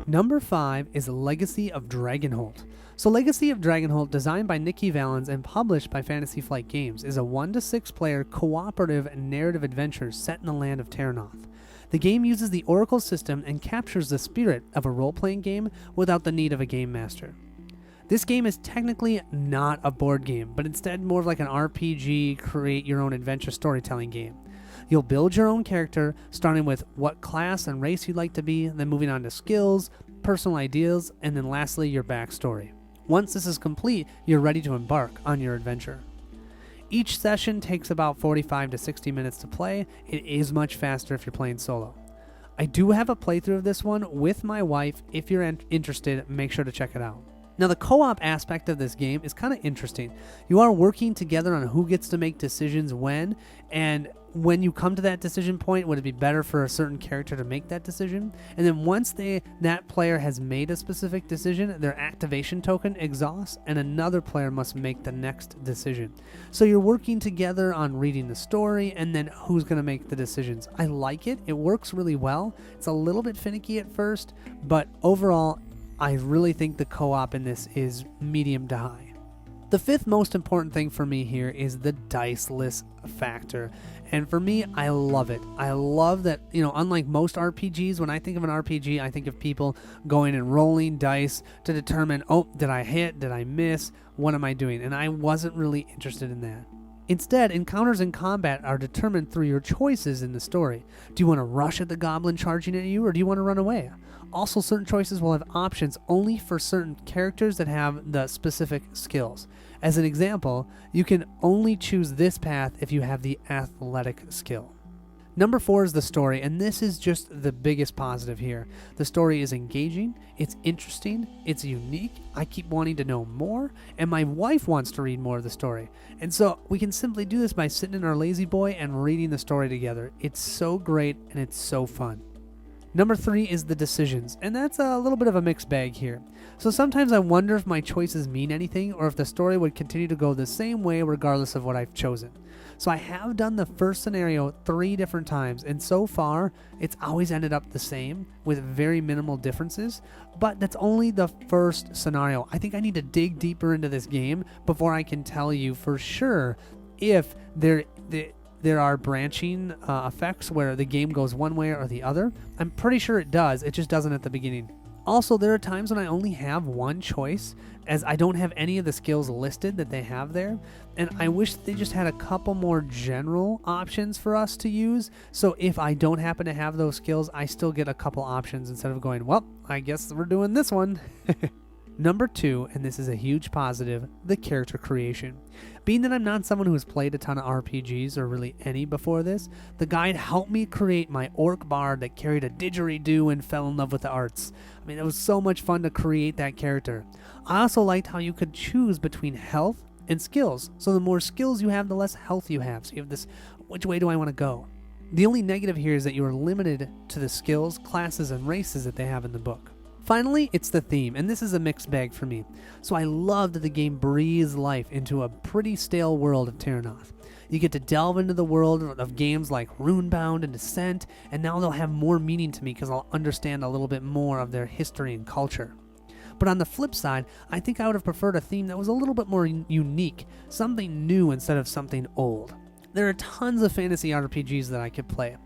Number 5 is Legacy of Dragonholt. So Legacy of Dragonholt, designed by Nikki Valens and published by Fantasy Flight Games, is a 1 to 6 player cooperative narrative adventure set in the land of Terranoth. The game uses the Oracle system and captures the spirit of a role-playing game without the need of a game master. This game is technically not a board game, but instead more of like an RPG, create your own adventure storytelling game. You'll build your own character, starting with what class and race you'd like to be, then moving on to skills, personal ideas, and then lastly your backstory. Once this is complete, you're ready to embark on your adventure. Each session takes about 45 to 60 minutes to play. It is much faster if you're playing solo. I do have a playthrough of this one with my wife. If you're interested, make sure to check it out. Now, the co-op aspect of this game is kind of interesting. You are working together on who gets to make decisions when, and when you come to that decision point, would it be better for a certain character to make that decision? And then once that player has made a specific decision, their activation token exhausts, and another player must make the next decision. So you're working together on reading the story, and then who's going to make the decisions. I like it. It works really well. It's a little bit finicky at first, but overall, I really think the co-op in this is medium to high. The fifth most important thing for me here is the diceless factor. And for me, I love it. I love that, unlike most RPGs, when I think of an RPG, I think of people going and rolling dice to determine, did I hit? Did I miss? What am I doing? And I wasn't really interested in that. Instead, encounters in combat are determined through your choices in the story. Do you want to rush at the goblin charging at you, or do you want to run away? Also, certain choices will have options only for certain characters that have the specific skills. As an example, you can only choose this path if you have the athletic skill. Number 4 is the story, and this is just the biggest positive here. The story is engaging, it's interesting, it's unique, I keep wanting to know more, and my wife wants to read more of the story. And so we can simply do this by sitting in our lazy boy and reading the story together. It's so great and it's so fun. Number 3 is the decisions, and that's a little bit of a mixed bag here. So sometimes I wonder if my choices mean anything, or if the story would continue to go the same way regardless of what I've chosen. So I have done the first scenario 3 different times, and so far it's always ended up the same with very minimal differences, but that's only the first scenario. I think I need to dig deeper into this game before I can tell you for sure if there are branching effects where the game goes one way or the other. I'm pretty sure it does, it just doesn't at the beginning. Also, there are times when I only have one choice, as I don't have any of the skills listed that they have there, and I wish they just had a couple more general options for us to use, so if I don't happen to have those skills, I still get a couple options instead of going, well, I guess we're doing this one. Number 2, and this is a huge positive, the character creation. Being that I'm not someone who has played a ton of RPGs or really any before this, the guide helped me create my orc bard that carried a didgeridoo and fell in love with the arts. I mean, it was so much fun to create that character. I also liked how you could choose between health and skills. So the more skills you have, the less health you have. So you have this, which way do I want to go? The only negative here is that you are limited to the skills, classes, and races that they have in the book. Finally, it's the theme, and this is a mixed bag for me. So I love that the game breathes life into a pretty stale world of Terranoth. You get to delve into the world of games like Runebound and Descent, and now they'll have more meaning to me because I'll understand a little bit more of their history and culture. But on the flip side, I think I would have preferred a theme that was a little bit more unique, something new instead of something old. There are tons of fantasy RPGs that I could play.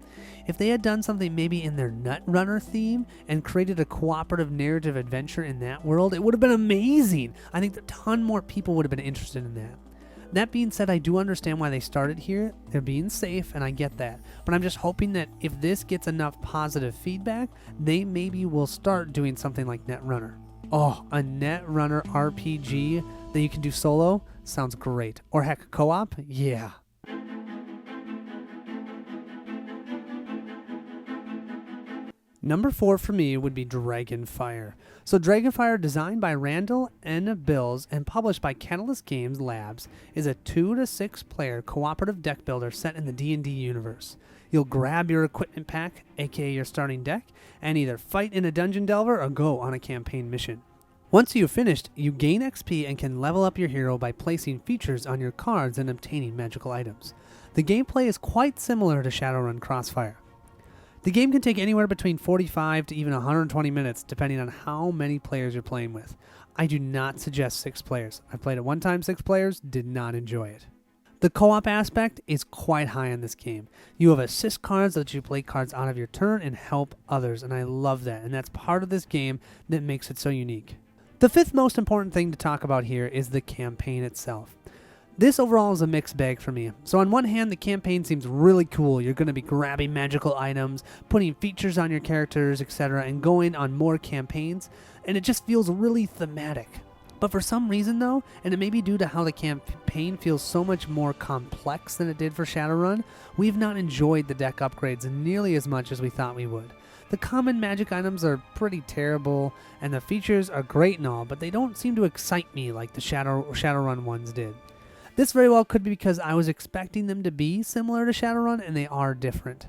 If they had done something maybe in their Netrunner theme and created a cooperative narrative adventure in that world, it would have been amazing. I think a ton more people would have been interested in that. That being said, I do understand why they started here. They're being safe, and I get that. But I'm just hoping that if this gets enough positive feedback, they maybe will start doing something like Netrunner. Oh, a Netrunner RPG that you can do solo? Sounds great. Or heck, co-op? Yeah. Number 4 for me would be Dragonfire. So Dragonfire, designed by Randall N. Bills and published by Catalyst Games Labs, is a 2 to 6 player cooperative deck builder set in the D&D universe. You'll grab your equipment pack, aka your starting deck, and either fight in a dungeon delver or go on a campaign mission. Once you've finished, you gain XP and can level up your hero by placing features on your cards and obtaining magical items. The gameplay is quite similar to Shadowrun Crossfire. The game can take anywhere between 45 to even 120 minutes, depending on how many players you're playing with. I do not suggest 6 players. I played it one time, 6 players, did not enjoy it. The co-op aspect is quite high in this game. You have assist cards that you play cards out of your turn and help others, and I love that, and that's part of this game that makes it so unique. The 5th most important thing to talk about here is the campaign itself. This overall is a mixed bag for me. So on one hand, the campaign seems really cool. You're going to be grabbing magical items, putting features on your characters, etc., and going on more campaigns, and it just feels really thematic. But for some reason though, and it may be due to how the campaign feels so much more complex than it did for Shadowrun, we've not enjoyed the deck upgrades nearly as much as we thought we would. The common magic items are pretty terrible, and the features are great and all, but they don't seem to excite me like the Shadowrun ones did. This very well could be because I was expecting them to be similar to Shadowrun, and they are different.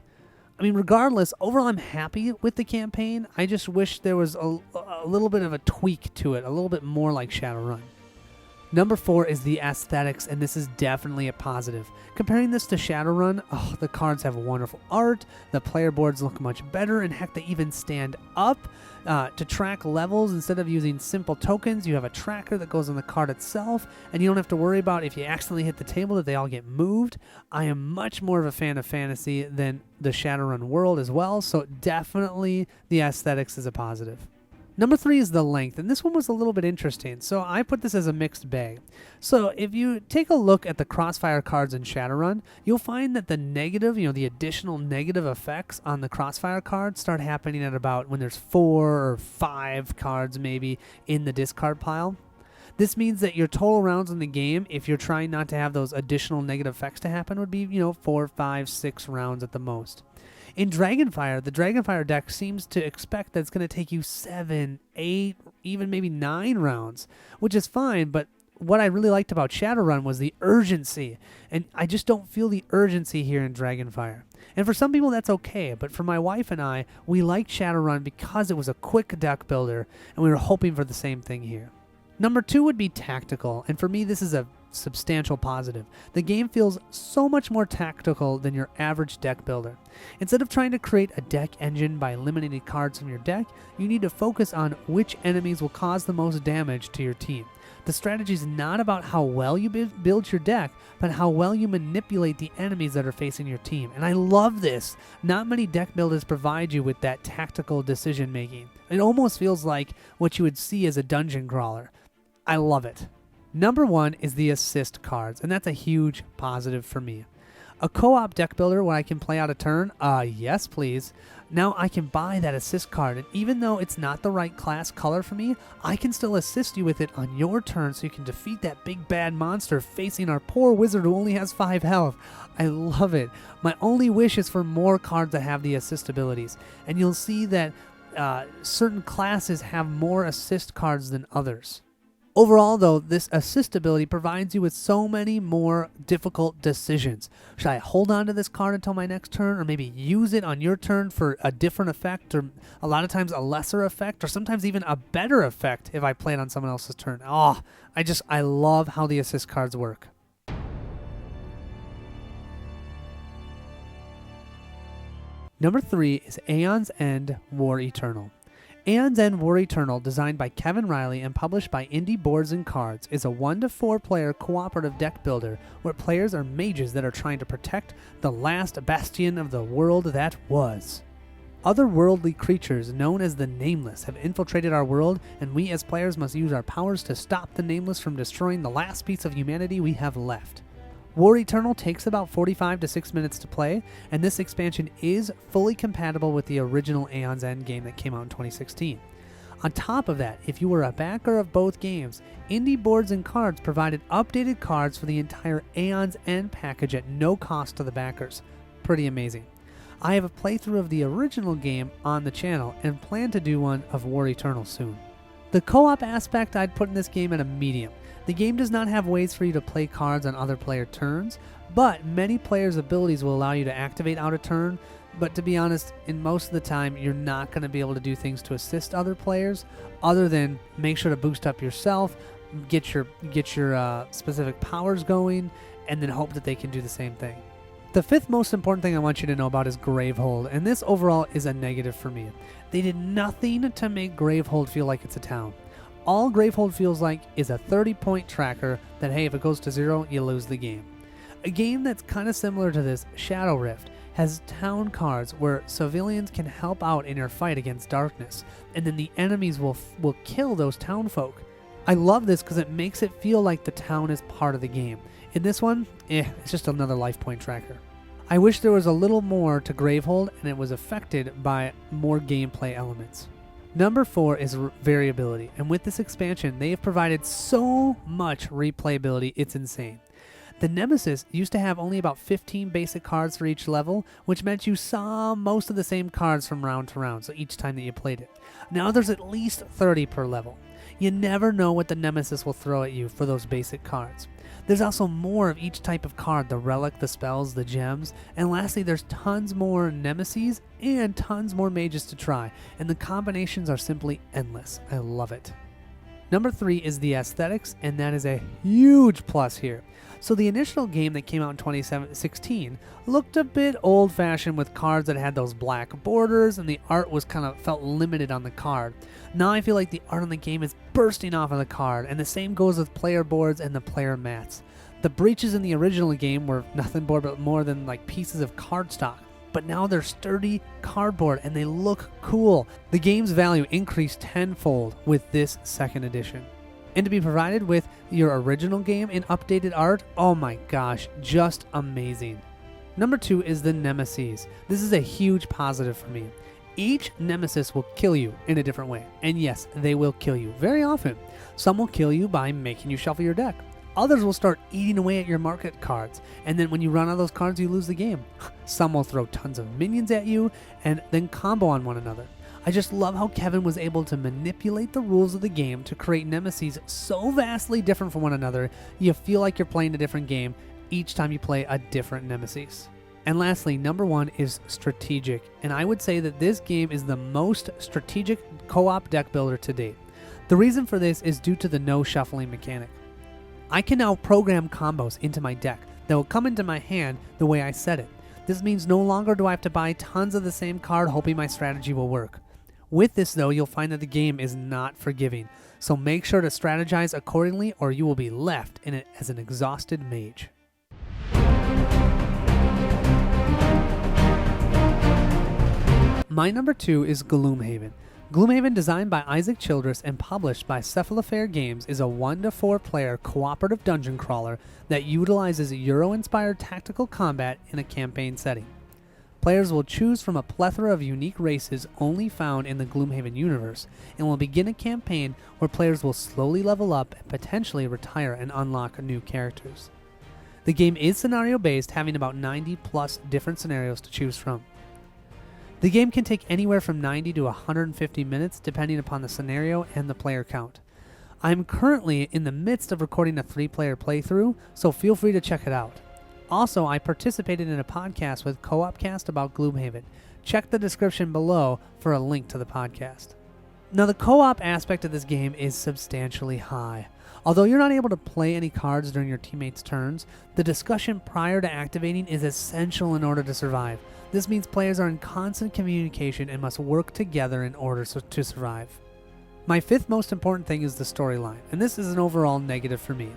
I mean, regardless, overall I'm happy with the campaign. I just wish there was a little bit of a tweak to it, a little bit more like Shadowrun. Number 4 is the aesthetics, and this is definitely a positive. Comparing this to Shadowrun, the cards have wonderful art, the player boards look much better, and heck, they even stand up to track levels. Instead of using simple tokens, you have a tracker that goes on the card itself, and you don't have to worry about if you accidentally hit the table that they all get moved. I am much more of a fan of fantasy than the Shadowrun world as well, so definitely the aesthetics is a positive. Number 3 is the length, and this one was a little bit interesting, so I put this as a mixed bag. So if you take a look at the Crossfire cards in Shadowrun, you'll find that the negative, the additional negative effects on the Crossfire cards start happening at about when there's 4 or 5 cards maybe in the discard pile. This means that your total rounds in the game, if you're trying not to have those additional negative effects to happen, would be, 4, 5, 6 rounds at the most. In Dragonfire, the Dragonfire deck seems to expect that it's going to take you 7, 8, even maybe 9 rounds, which is fine, but what I really liked about Shadowrun was the urgency, and I just don't feel the urgency here in Dragonfire. And for some people that's okay, but for my wife and I, we liked Shadowrun because it was a quick deck builder, and we were hoping for the same thing here. Number 2 would be tactical, and for me this is a substantial positive. The game feels so much more tactical than your average deck builder. Instead of trying to create a deck engine by eliminating cards from your deck, you need to focus on which enemies will cause the most damage to your team. The strategy is not about how well you build your deck, but how well you manipulate the enemies that are facing your team. And I love this. Not many deck builders provide you with that tactical decision making. It almost feels like what you would see as a dungeon crawler. I love it. Number 1 is the assist cards, and that's a huge positive for me. A co-op deck builder where I can play out a turn? Yes please. Now I can buy that assist card, and even though it's not the right class color for me, I can still assist you with it on your turn so you can defeat that big bad monster facing our poor wizard who only has 5 health. I love it. My only wish is for more cards that have the assist abilities, and you'll see that certain classes have more assist cards than others. Overall, though, this assist ability provides you with so many more difficult decisions. Should I hold on to this card until my next turn, or maybe use it on your turn for a different effect, or a lot of times a lesser effect, or sometimes even a better effect if I play it on someone else's turn? I love how the assist cards work. Number 3 is Aeon's End War Eternal. Aeon's End War Eternal, designed by Kevin Riley and published by Indie Boards and Cards, is a 1 to 4 player cooperative deck builder where players are mages that are trying to protect the last bastion of the world that was. Otherworldly creatures known as the Nameless have infiltrated our world, and we as players must use our powers to stop the Nameless from destroying the last piece of humanity we have left. War Eternal takes about 45 to 6 minutes to play, and this expansion is fully compatible with the original Aeon's End game that came out in 2016. On top of that, if you were a backer of both games, Indie Boards and Cards provided updated cards for the entire Aeon's End package at no cost to the backers. Pretty amazing. I have a playthrough of the original game on the channel and plan to do one of War Eternal soon. The co-op aspect I'd put in this game at a medium. The game does not have ways for you to play cards on other player turns, but many players' abilities will allow you to activate out a turn, but to be honest, in most of the time, you're not going to be able to do things to assist other players, other than make sure to boost up yourself, get your specific powers going, and then hope that they can do the same thing. The 5th most important thing I want you to know about is Gravehold, and this overall is a negative for me. They did nothing to make Gravehold feel like it's a town. All Gravehold feels like is a 30-point tracker that, hey, if it goes to 0, you lose the game. A game that's kind of similar to this, Shadow Rift, has town cards where civilians can help out in your fight against darkness, and then the enemies will kill those town folk. I love this because it makes it feel like the town is part of the game. In this one, it's just another life point tracker. I wish there was a little more to Gravehold and it was affected by more gameplay elements. Number 4 is variability, and with this expansion, they have provided so much replayability, it's insane. The Nemesis used to have only about 15 basic cards for each level, which meant you saw most of the same cards from round to round, so each time that you played it. Now there's at least 30 per level. You never know what the Nemesis will throw at you for those basic cards. There's also more of each type of card, the relic, the spells, the gems, and lastly there's tons more Nemesis and tons more mages to try, and the combinations are simply endless. I love it. Number 3 is the aesthetics, and that is a huge plus here. So the initial game that came out in 2016 looked a bit old-fashioned with cards that had those black borders, and the art was felt limited on the card. Now I feel like the art on the game is bursting off of the card, and the same goes with player boards and the player mats. The breaches in the original game were nothing but more than like pieces of cardstock, but now they're sturdy cardboard and they look cool. The game's value increased tenfold with this second edition. And to be provided with your original game in updated art, oh my gosh, just amazing. Number 2 is the Nemesis. This is a huge positive for me. Each Nemesis will kill you in a different way. And yes, they will kill you very often. Some will kill you by making you shuffle your deck. Others will start eating away at your market cards, and then when you run out of those cards, you lose the game. Some will throw tons of minions at you and then combo on one another. I just love how Kevin was able to manipulate the rules of the game to create Nemesis so vastly different from one another, you feel like you're playing a different game each time you play a different Nemesis. And lastly, number 1 is strategic, and I would say that this game is the most strategic co-op deck builder to date. The reason for this is due to the no shuffling mechanic. I can now program combos into my deck that will come into my hand the way I set it. This means no longer do I have to buy tons of the same card hoping my strategy will work. With this though, you'll find that the game is not forgiving, so make sure to strategize accordingly or you will be left in it as an exhausted mage. My number 2 is Gloomhaven. Gloomhaven, designed by Isaac Childress and published by Cephalofair Games, is a 1-to-4 player cooperative dungeon crawler that utilizes Euro-inspired tactical combat in a campaign setting. Players will choose from a plethora of unique races only found in the Gloomhaven universe, and will begin a campaign where players will slowly level up and potentially retire and unlock new characters. The game is scenario-based, having about 90 plus different scenarios to choose from. The game can take anywhere from 90 to 150 minutes depending upon the scenario and the player count. I'm currently in the midst of recording a 3-player playthrough, so feel free to check it out. Also, I participated in a podcast with Co-opcast about Gloomhaven. Check the description below for a link to the podcast. Now, the co-op aspect of this game is substantially high. Although you're not able to play any cards during your teammates' turns, the discussion prior to activating is essential in order to survive. This means players are in constant communication and must work together in order to survive. My 5th most important thing is the storyline, and this is an overall negative for me.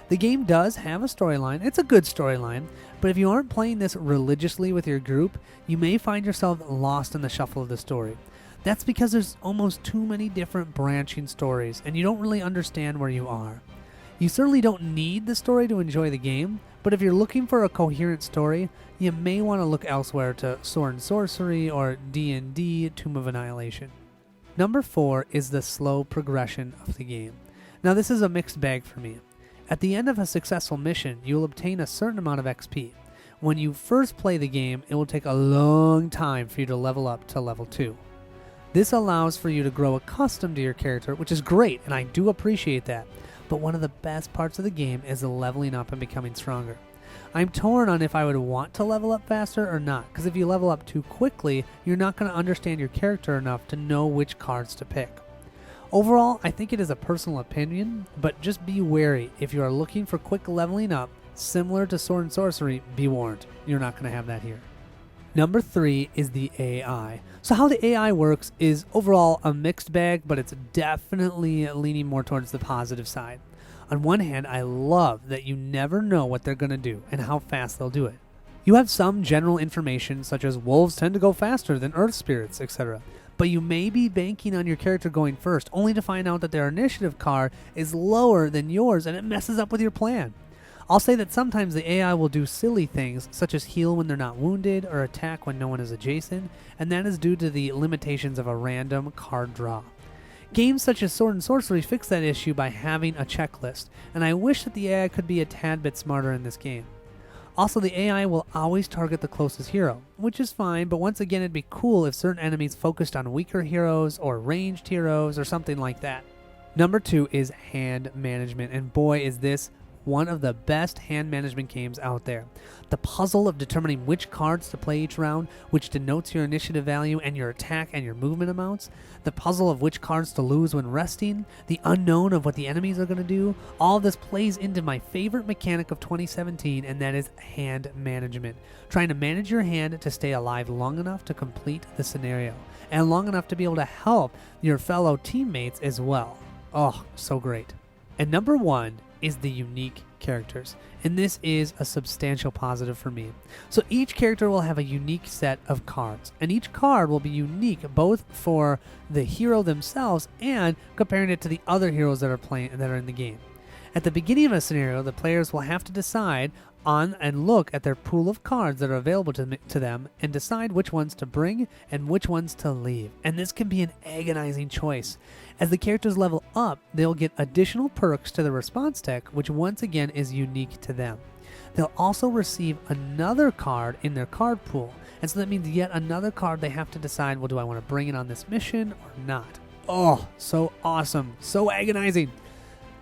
The game does have a storyline, it's a good storyline, but if you aren't playing this religiously with your group, you may find yourself lost in the shuffle of the story. That's because there's almost too many different branching stories, and you don't really understand where you are. You certainly don't need the story to enjoy the game, but if you're looking for a coherent story, you may want to look elsewhere to Sword and Sorcery or D&D Tomb of Annihilation. Number 4 is the slow progression of the game. Now this is a mixed bag for me. At the end of a successful mission, you'll obtain a certain amount of XP. When you first play the game, it will take a long time for you to level up to level 2. This allows for you to grow accustomed to your character, which is great, and I do appreciate that. But one of the best parts of the game is the leveling up and becoming stronger. I'm torn on if I would want to level up faster or not, because if you level up too quickly, you're not going to understand your character enough to know which cards to pick. Overall, I think it is a personal opinion, but just be wary. If you are looking for quick leveling up, similar to Sword and Sorcery, be warned, you're not going to have that here. Number 3 is the AI. So how the AI works is overall a mixed bag, but it's definitely leaning more towards the positive side. On one hand, I love that you never know what they're going to do and how fast they'll do it. You have some general information such as wolves tend to go faster than earth spirits, etc. But you may be banking on your character going first, only to find out that their initiative card is lower than yours and it messes up with your plan. I'll say that sometimes the AI will do silly things, such as heal when they're not wounded or attack when no one is adjacent, and that is due to the limitations of a random card draw. Games such as Sword and Sorcery fix that issue by having a checklist, and I wish that the AI could be a tad bit smarter in this game. Also, the AI will always target the closest hero, which is fine, but once again it'd be cool if certain enemies focused on weaker heroes or ranged heroes or something like that. Number 2 is hand management, and boy is this one of the best hand management games out there. The puzzle of determining which cards to play each round, which denotes your initiative value and your attack and your movement amounts, the puzzle of which cards to lose when resting, the unknown of what the enemies are going to do, all of this plays into my favorite mechanic of 2017, and that is hand management. Trying to manage your hand to stay alive long enough to complete the scenario, and long enough to be able to help your fellow teammates as well. Oh, so great. And number 1 is the unique characters, and this is a substantial positive for me. So each character will have a unique set of cards, and each card will be unique both for the hero themselves and comparing it to the other heroes that are in the game. At the beginning of a scenario, the players will have to decide on and look at their pool of cards that are available to them and decide which ones to bring and which ones to leave. And this can be an agonizing choice. As the characters level up, they'll get additional perks to the response tech, which once again is unique to them. They'll also receive another card in their card pool, and so that means yet another card they have to decide, well, do I want to bring it on this mission or not? Oh, so awesome, so agonizing.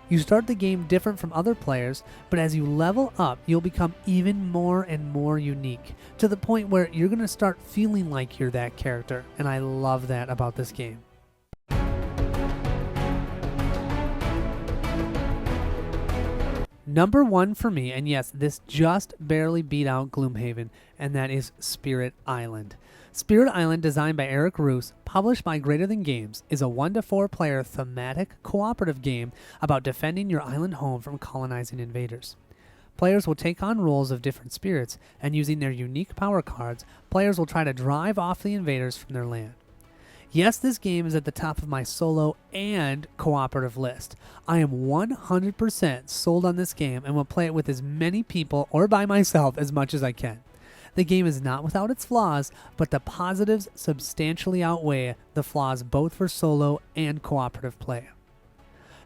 You start the game different from other players, but as you level up, you'll become even more and more unique, to the point where you're going to start feeling like you're that character, and I love that about this game. Number 1 for me, and yes, this just barely beat out Gloomhaven, and that is Spirit Island. Spirit Island, designed by Eric Roos, published by Greater Than Games, is a 1 to 4 player thematic cooperative game about defending your island home from colonizing invaders. Players will take on roles of different spirits, and using their unique power cards, players will try to drive off the invaders from their land. Yes, this game is at the top of my solo and cooperative list. I am 100% sold on this game and will play it with as many people or by myself as much as I can. The game is not without its flaws, but the positives substantially outweigh the flaws both for solo and cooperative play.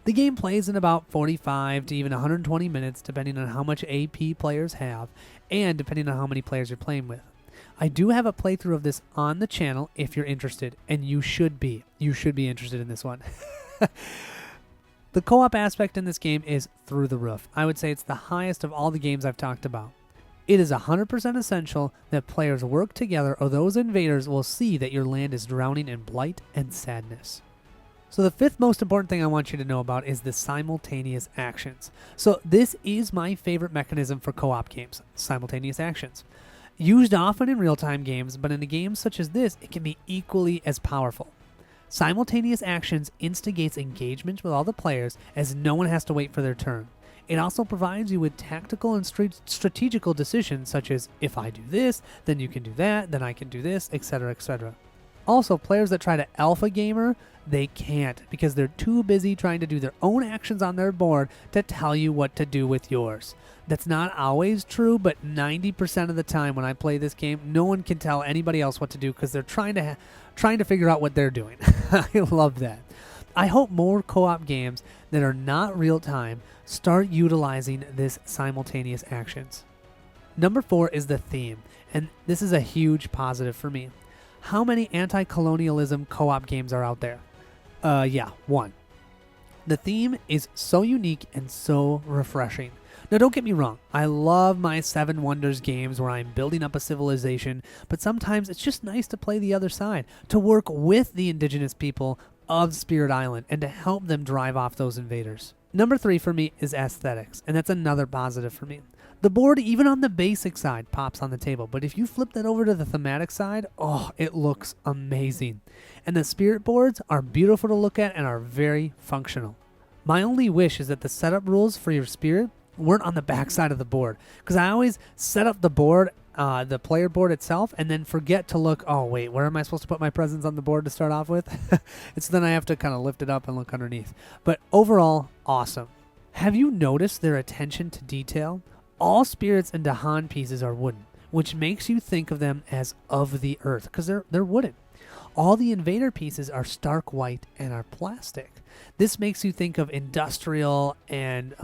The game plays in about 45 to even 120 minutes depending on how much AP players have and depending on how many players you're playing with. I do have a playthrough of this on the channel if you're interested, and you should be. You should be interested in this one. The co-op aspect in this game is through the roof. I would say it's the highest of all the games I've talked about. It is 100% essential that players work together or those invaders will see that your land is drowning in blight and sadness. So the 5th most important thing I want you to know about is the simultaneous actions. So this is my favorite mechanism for co-op games, simultaneous actions. Used often in real-time games, but in a game such as this, it can be equally as powerful. Simultaneous actions instigates engagement with all the players as no one has to wait for their turn. It also provides you with tactical and strategical decisions such as, if I do this, then you can do that, then I can do this, etc., etc. Also, players that try to alpha gamer, they can't because they're too busy trying to do their own actions on their board to tell you what to do with yours. That's not always true, but 90% of the time when I play this game, no one can tell anybody else what to do because they're trying to figure out what they're doing. I love that. I hope more co-op games that are not real-time start utilizing this simultaneous actions. Number 4 is the theme, and this is a huge positive for me. How many anti-colonialism co-op games are out there? Yeah, 1. The theme is so unique and so refreshing. Now, don't get me wrong. I love my Seven Wonders games where I'm building up a civilization, but sometimes it's just nice to play the other side, to work with the indigenous people of Spirit Island and to help them drive off those invaders. Number 3 for me is aesthetics, and that's another positive for me. The board, even on the basic side, pops on the table, but if you flip that over to the thematic side, oh, it looks amazing. And the spirit boards are beautiful to look at and are very functional. My only wish is that the setup rules for your spirit weren't on the back side of the board, because I always set up the board, the player board itself, and then forget to look, oh wait, where am I supposed to put my presents on the board to start off with? It's then I have to kind of lift it up and look underneath. But overall, awesome. Have you noticed their attention to detail? All spirits and Dahan pieces are wooden, which makes you think of them as of the earth, because they're wooden. all the invader pieces are stark white and are plastic. This makes you think of industrial and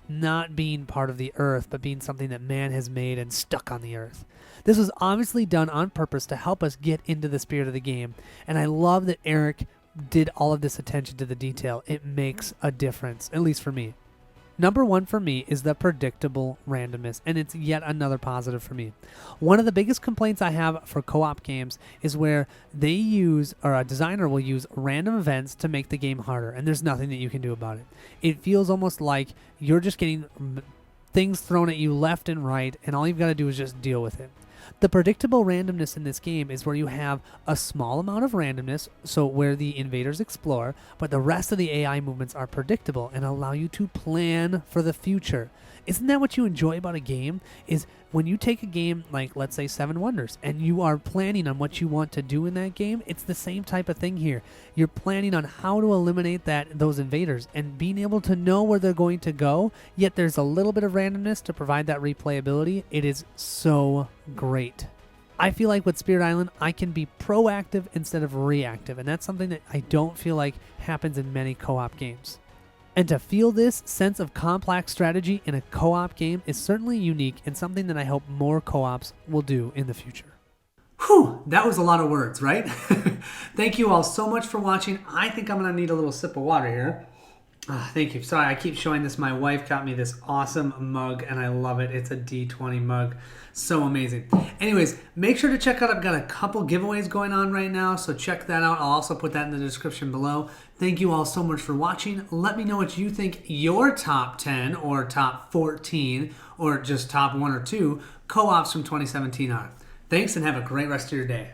not being part of the earth, but being something that man has made and stuck on the earth. This was obviously done on purpose to help us get into the spirit of the game, and I love that Eric did all of this attention to the detail. It makes a difference, at least for me. Number one for me is the predictable randomness, and it's yet another positive for me. One of the biggest complaints I have for co-op games is where they use, or a designer will use, random events to make the game harder, and there's nothing that you can do about it. It feels almost like you're just getting things thrown at you left and right, and all you've got to do is just deal with it. The predictable randomness in this game is where you have a small amount of randomness, so where the invaders explore, but the rest of the AI movements are predictable and allow you to plan for the future. Isn't that what you enjoy about a game? Is when you take a game like, let's say, Seven Wonders, and you are planning on what you want to do in that game, it's the same type of thing here. You're planning on how to eliminate those invaders and being able to know where they're going to go, yet there's a little bit of randomness to provide that replayability. It is so great. I feel like with Spirit Island, I can be proactive instead of reactive, and that's something that I don't feel like happens in many co-op games. And to feel this sense of complex strategy in a co-op game is certainly unique and something that I hope more co-ops will do in the future. Whew, that was a lot of words, right? Thank you all so much for watching. I think I'm going to need a little sip of water here. Thank you. Sorry, I keep showing this. My wife got me this awesome mug, and I love it. It's a D20 mug. So amazing. Anyways, make sure to check out, I've got a couple giveaways going on right now, so check that out. I'll also put that in the description below. Thank you all so much for watching. Let me know what you think your top 10 or top 14 or just top 1 or 2 co-ops from 2017 are. Thanks, and have a great rest of your day.